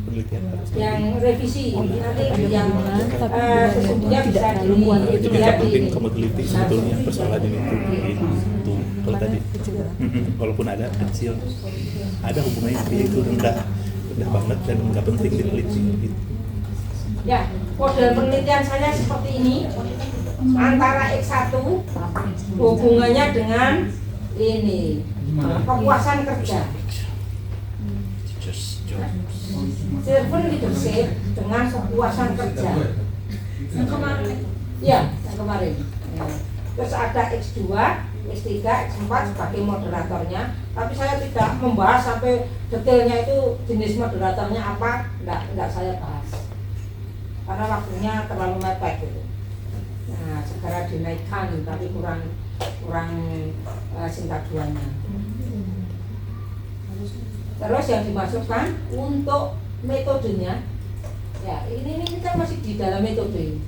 J: penelitian harus
C: yang revisi nanti yang
H: tapi
C: sesungguhnya bisa
H: ilmuwan.
J: jadi
C: dilihat
J: nggak penting
C: di
J: kamu teliti sebetulnya persoalannya itu kalau tadi walaupun ada kecil ada hubungannya tapi itu rendah banget dan nggak penting diteliti gitu.
C: ya model penelitian saya seperti ini antara X1 hubungannya dengan ini kepuasan kerja server leadership dengan kepuasan kerja
I: Yang kemarin.
C: ya yang kemarin ya. Terus ada X2, X3, X4 sebagai moderatornya tapi saya tidak membahas sampai detailnya itu jenis moderatornya apa enggak saya bahas karena waktunya terlalu mepet gitu. Nah segera dinaikkan tapi kurang singkat duanya. Terus yang dimasukkan untuk metodenya ya ini kan masih di dalam metode ini.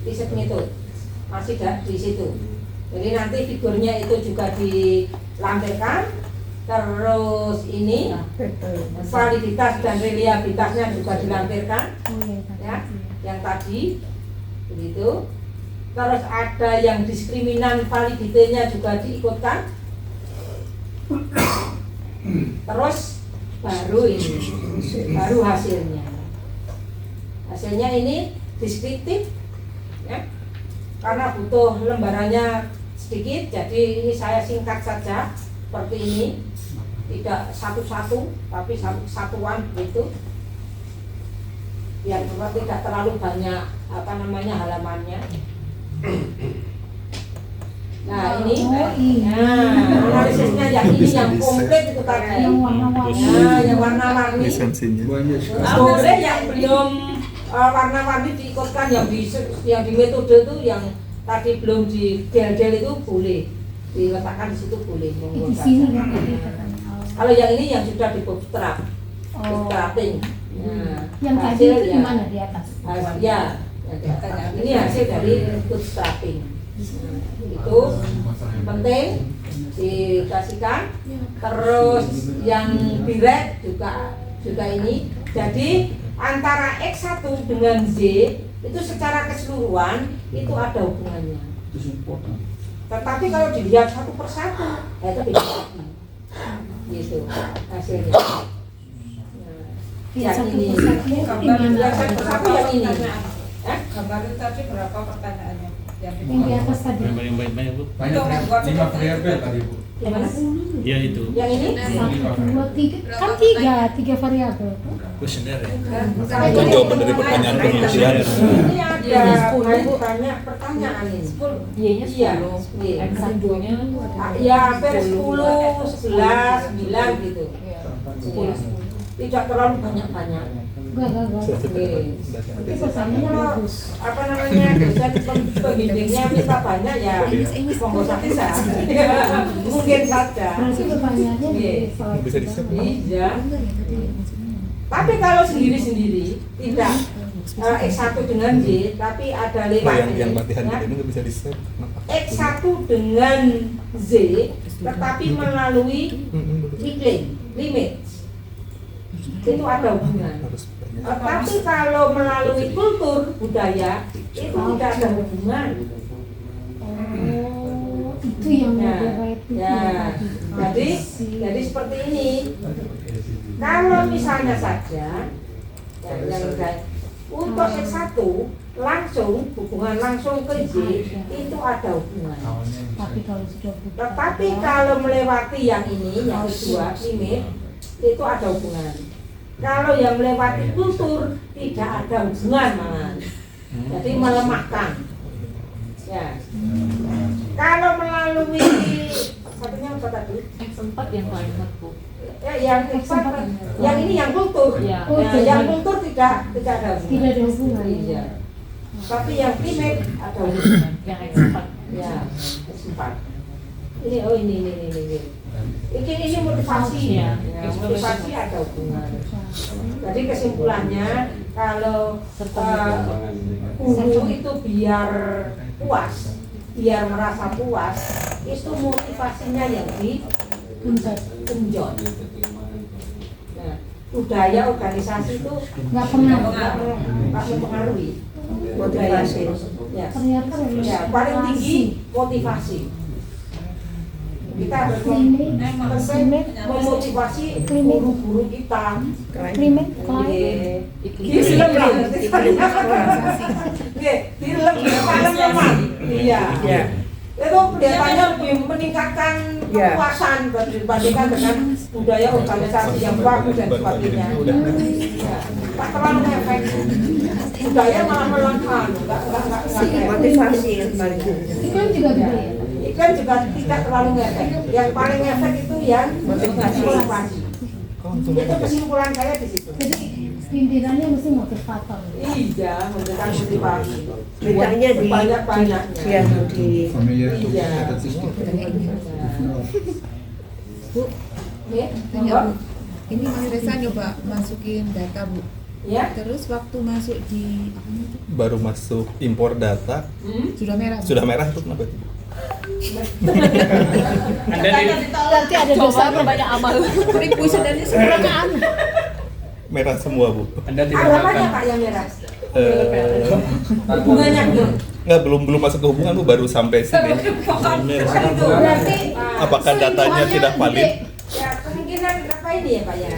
C: Riset metode masih di situ. Jadi nanti figurnya itu juga dilampirkan. Terus ini validitas dan reliabilitasnya juga dilampirkan. Ya, yang tadi begitu. Terus ada yang diskriminan validitenya juga diikutkan. Terus baru ini, baru hasilnya ini deskriptif ya, karena butuh lembarannya sedikit jadi ini saya singkat saja seperti ini, tidak satu-satu tapi satu-satuan begitu biar tidak terlalu banyak halamannya. Nah ini, analisisnya yang ini yang komplit itu tadi, yang warna-warni. Boleh yang belum warna-warni diikutkan yang di metode itu yang tadi belum di del-del itu boleh diletakkan di situ boleh. Kalau yang ini yang sudah di bootstrap, bootstrapping.
E: Yang tadi itu di mana di atas?
C: Ya, ini hasil dari bootstrapping. Itu penting dikasihkan. Terus yang direct juga ini. Jadi antara X1 dengan Z itu secara keseluruhan itu ada hubungannya. Tetapi kalau dilihat satu persatu itu beda lagi. Gitu hasilnya. Yang ini yang satu persatu yang ini.
I: Gambar itu tadi berapa pertanyaannya?
E: Yang di atas tadi.
A: Yang banyak Bu.
I: Banyak 5 variabel tadi Bu.
C: Yang mana?
A: Iya itu.
C: Yang ini?
E: 1, 2, 3 kan tiga variabel.
A: Kuesioner ya.
F: Itu jawaban dari pertanyaan penelitian.
C: Ini ada banyak pertanyaan ini.
H: Y-nya 10,
C: Iya.
H: X1-nya
C: Ya hampir 10, 11, 9 gitu. Tidak terlalu banyak-banyak.
E: Enggak.
C: Tapi pertanyaannya apa namanya dosen pembimbingnya minta banyak ya monggo bisa. Mungkin saja.
E: Berarti pertanyaannya
J: Bisa di-save.
C: Iya. Tapi kalau sendiri-sendiri tidak X1 dengan Y, tapi ada lewat
J: Nah, yang
C: ini,
J: latihan
C: ya.
J: ini nggak bisa di-save.
C: X1 dengan Z, tetapi melalui limit. Itu ada hubungan. Tapi kalau melalui kultur budaya, itu tidak ada hubungan.
E: Itu yang
C: Ya, jadi seperti ini. Kalau misalnya saja, untuk X1 langsung hubungan langsung ke Y itu ada hubungan. Tetapi kalau melewati yang ini, yang kedua limit, itu ada hubungan. Kalau yang melewati kultur tidak ada hubungan malah. Jadi melemahkan. Ya. Kalau melalui satunya apa tadi?
H: X4 yang climate Bu.
C: Ya, yang X4, yang ini yang kultur.
H: Ya.
C: Ya, yang kultur tidak ada hubungan.
E: Tidak ada hubungan.
C: Iya. Tapi yang limit ada hubungan.
H: Yang X4.
C: Ya, X4. Ini. Ini motivasi ya. Motivasi ada hubungan. Jadi kesimpulannya kalau guru itu biar puas, biar merasa puas, itu motivasinya yang digenjot. Nah, budaya organisasi itu
E: nggak pernah
C: mempengaruhi motivasi. Ya,
E: ternyata
C: ya, paling tinggi motivasi. Kita harus memotivasi guru-guru kita.
E: Climate.
C: Iya. Itu kelihatannya lebih meningkatkan kepuasan dibandingkan dengan budaya organisasi yang bagus dan sebagainya. Tak terlalu efek. Budaya malah melangkah, enggak
G: Motivasi
C: iklan juga budaya. Iklan juga tidak terlalu efek. Yang paling efek itu yang motivasi. Itu kesimpulan saya di situ.
E: Jadi pimpinannya mesti motivator.
C: Iya, memberikan motivasi.
G: Bedanya di
C: banyak-banyaknya.
G: Iya.
K: Bu,
C: Ya,
K: tanya Bu. Ini Mas Reza nyoba masukin data Bu.
C: Ya.
K: Terus waktu masuk di
J: Baru masuk impor data
K: sudah merah. Bu?
J: sudah merah itu kenapa itu?
H: Nanti ada dosa banyak amal.
K: Puisi dan ini sempurnakan.
J: Merah semua Bu.
D: Anda tidak
C: Harapannya
D: akan
C: Pak yang merah. Hubungannya
J: Nggak, belum masuk ke hubungan Bu, baru sampai sini.
C: berarti
J: Apakah datanya tidak valid?
C: ya kemungkinan apa ini ya Pak ya?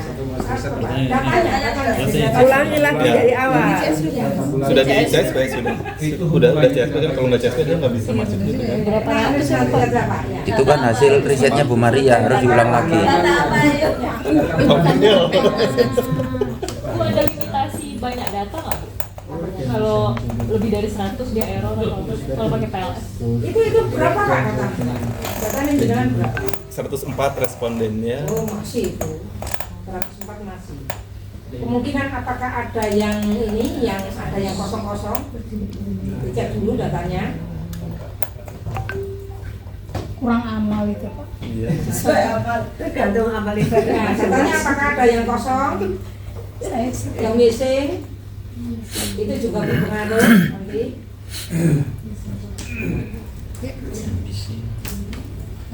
C: Datanya.
G: Ulangi lagi dari awal.
J: Sudah di CSP sudah CSP kan, kalau nggak CSP dia nggak bisa masuk gitu kan.
B: Itu kan hasil risetnya Bu Maria, harus diulang lagi.
H: Bu, ada limitasi banyak data nggak Bu? Kalau lebih dari 100 dia error atau kalau pakai PLS?
C: Itu berapa Pak datanya? Datanya dengan berapa?
J: 104 respondennya.
C: Oh masih itu 104 masih. Kemungkinan apakah ada yang ini, yang ada yang kosong-kosong? Dicek dulu datanya.
E: Kurang amal itu Pak.
J: Iya.
G: Tergantung amal ibadah.
C: Nah, datanya apakah ada yang kosong? Yang missing? Itu juga berpengaruh nanti.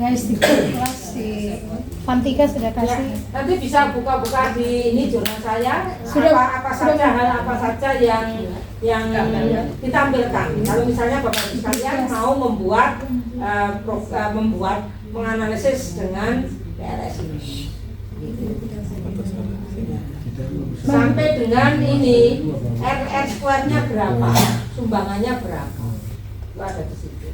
E: Guys, di kelas si Fantika sudah
C: Ya,
E: kasih.
C: nanti bisa buka-buka di ini jurnal saya.
E: Sudah-
C: apa saja hal apa saja yang ditampilkan. Kalau misalnya Bapak Ibu sekalian mau membuat menganalisis dengan PLS ini. Sampai dengan ini RR square-nya berapa, sumbangannya berapa, itu ada di situ.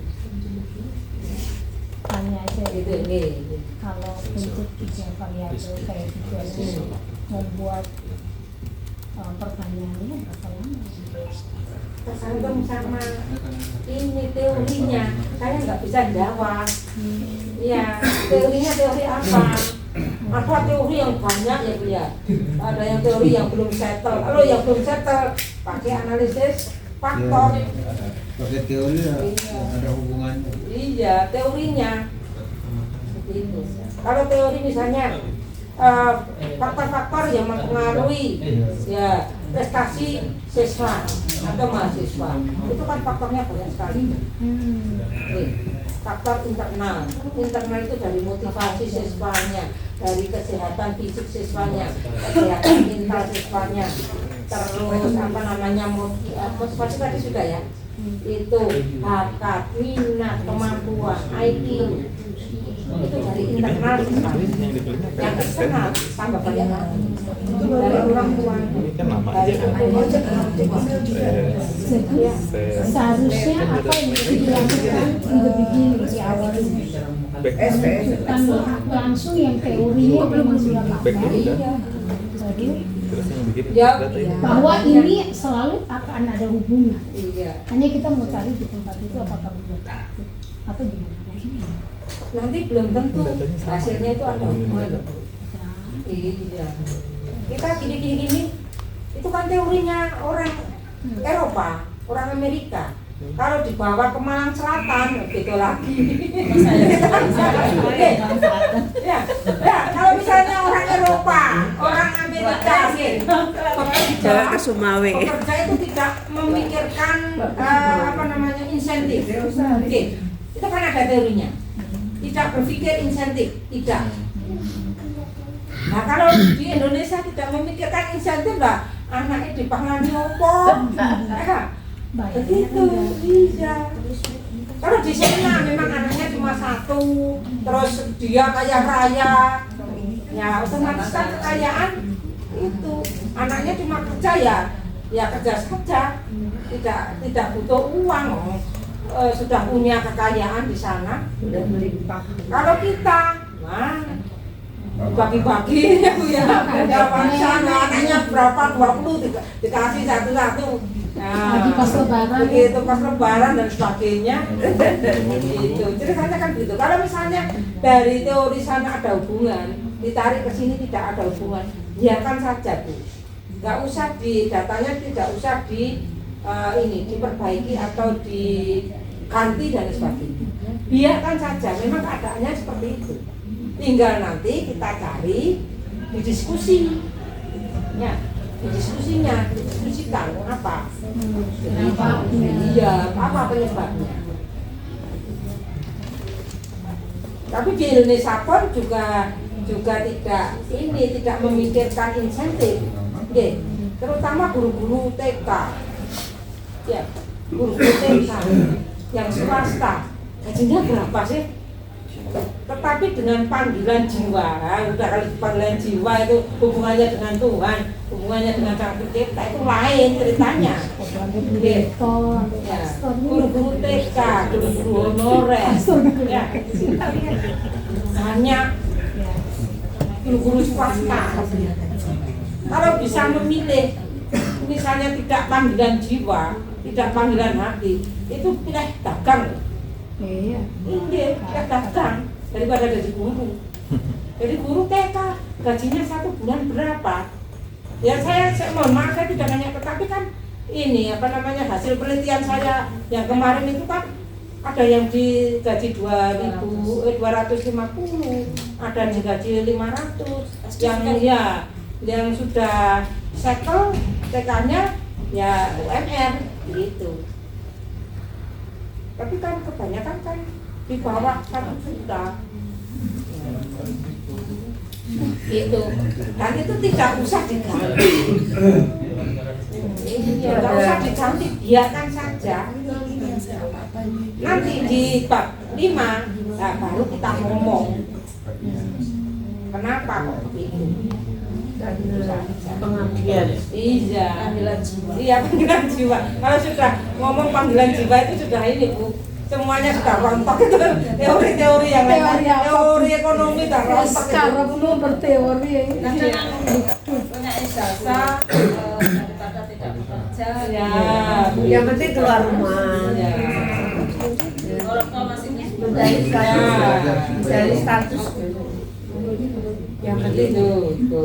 E: Tanya aja
C: Gitu ini.
E: kalau bentuk 3 variabel kayak gitu ini membuat pertanyaannya berapa lama?
C: Tergantung sama ini teorinya, saya nggak bisa jawab. Ya, teorinya teori apa? Ada teori yang banyak ya Bu ya. Ada yang teori yang belum settle. Kalau yang belum settle pakai analisis faktor.
A: Pakai teori ada hubungan.
C: Iya, teorinya. Seperti itu. Kalau teori misalnya faktor-faktor yang mempengaruhi ya prestasi siswa atau mahasiswa. Itu kan faktornya banyak sekali. Faktor internal. Internal itu dari motivasi siswanya, dari kesehatan fisik siswanya, kesehatan mental siswanya, terus apa namanya motivasi tadi sudah ya. Itu bakat, minat, kemampuan, IQ. Itu dari internal siswa. Yang eksternal tambah banyak lagi. Dari orang tua. Dari
E: seharusnya apa yang dilakukan di awal ini bukan langsung yang teorinya memang sudah lama.
C: Ya,
E: bahwa ini selalu akan ada hubungan. Hanya kita mau cari di tempat itu apakah betul atau gimana?
C: Nanti belum tentu hasilnya itu ada hubungan. Iya. Kita gini itu kan teorinya orang Eropa, orang Amerika. Kalau dibawa ke Malang Selatan, gitu lagi. Ya, kalau misalnya orang Eropa, orang Amerika,
G: Jalan ke Sumawe.
C: pekerja itu tidak memikirkan apa namanya insentif. Itu kan ada teorinya. Tidak berpikir insentif, tidak. Nah kalau di Indonesia tidak memikirkan insentif lah, anaknya dipangani opo, begitu, iya. Kalau di sana memang anaknya cuma satu, terus dia kaya raya, ya otomatis kan kekayaan itu anaknya cuma kerja ya kerja saja, tidak butuh uang, sudah punya kekayaan di sana. Kalau kita, nah bagi-bagi ya Bu ya, anaknya berapa 20 dikasih satu-satu. Nah,
E: pas lebaran
C: begitu pas lebaran dan sebagainya. Gitu. Ceritanya kan begitu. Kalau misalnya dari teori sana ada hubungan, ditarik ke sini tidak ada hubungan, biarkan saja Bu. Enggak usah datanya tidak usah diperbaiki atau diganti dan sebagainya. Biarkan saja, memang keadaannya seperti itu. Tinggal nanti kita cari di diskusi, ya, didiskusikan apa? Iya, apa penyebabnya? Tapi di Indonesia pun juga tidak memikirkan insentif, terutama guru-guru TK, ya, guru-guru TK yang swasta, gajinya berapa sih? Tetapi dengan panggilan jiwa, udah kali panggilan jiwa itu hubungannya dengan Tuhan, hubungannya dengan Sang Pencipta itu lain ceritanya. Ya, guru-guru TK, guru-guru honorer, ya, banyak guru-guru swasta. Kalau bisa memilih, misalnya tidak panggilan jiwa, tidak panggilan hati, itu pilih dagang. Iya, kita dagang daripada jadi guru. Jadi guru TK gajinya 1 bulan berapa? Ya saya mohon maaf saya tidak nanya, tetapi kan ini apa namanya hasil penelitian saya yang kemarin itu kan ada yang digaji 250, ada digaji 500, yang sudah settle TK-nya ya UMR gitu. Tapi kan kebanyakan kan di bawah 1 juta. Itu. Dan itu tidak usah diganti. Tidak usah diganti, biarkan saja. Nanti di bab 5 baru kita ngomong. Kenapa kok begitu?
G: Pengabdian.
C: Iya, panggilan jiwa. Kalau sudah ngomong panggilan jiwa itu sudah ini Bu, semuanya sudah rontok itu teori-teori yang lain, teori ekonomi sudah rontok.
E: Sekarang lu berteori
I: punya ijazah daripada tidak bekerja.
C: Ya,
G: Yang penting keluar rumah.
I: Orang tua masih
G: Dari status.
C: yang penting itu.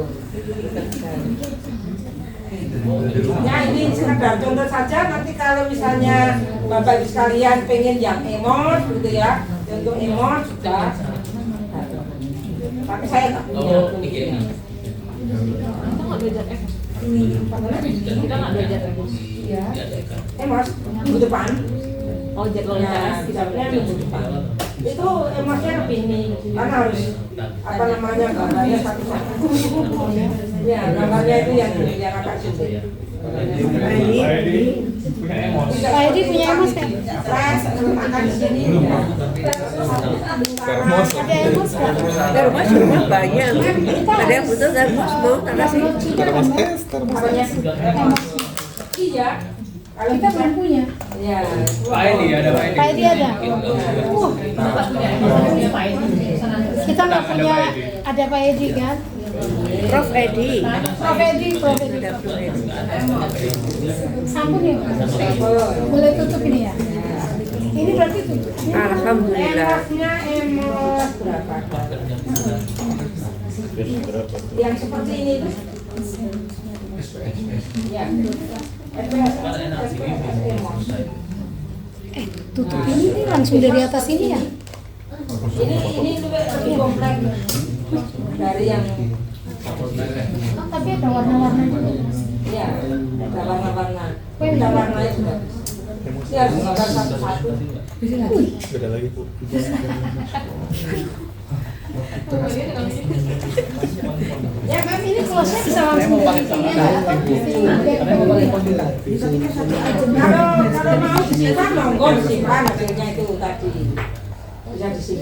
C: Ya ini sekedar contoh saja, nanti kalau misalnya Bapak Ibu sekalian pengen yang emos gitu ya, untuk emos sudah. Tapi saya tak punya.
H: Kita nggak belajar lagi.
C: Iya. Emos minggu depan.
H: Oh, jadwal
C: Ya, jadwalnya minggu depan. Itu emosnya lebih ini karena harus apa namanya gambarnya satu-satu. Ya, gambarnya itu yang agak sulit.
E: Pak Edi punya emos kan?
C: Makan di sini.
E: Ada emos kan?
G: Termos juga banyak. Ada yang butuh termos mau tak kasih.
C: Iya. Kalau
E: Kita belum punya.
C: ya.
D: Pak Edi ada Pak Edi.
E: Pak Edi ada. Kita nggak punya. Ada Pak Edi kan?
G: Prof Edi.
E: Prof Edi, Prof Edi.
G: Ada Prof Edi.
E: Sampun ya? Boleh tutup ini ya? Ini berarti tutup.
G: Alhamdulillah.
C: Emosnya emos berapa? Yang seperti ini tuh. Ya.
E: Tutup ini nih langsung dari atas ini ya?
C: Ini lebih kompleks dari yang
E: Oh, tapi ada warna-warna juga.
C: ya ada warna-warna. Ada warnanya juga. Ini harus gambar satu-satu.
J: Beda lagi Bu.
E: Ya kan ini close-nya bisa langsung dari sini ya.
C: Kalau mau disimpan monggo disimpan hasilnya itu tadi bisa disimpan.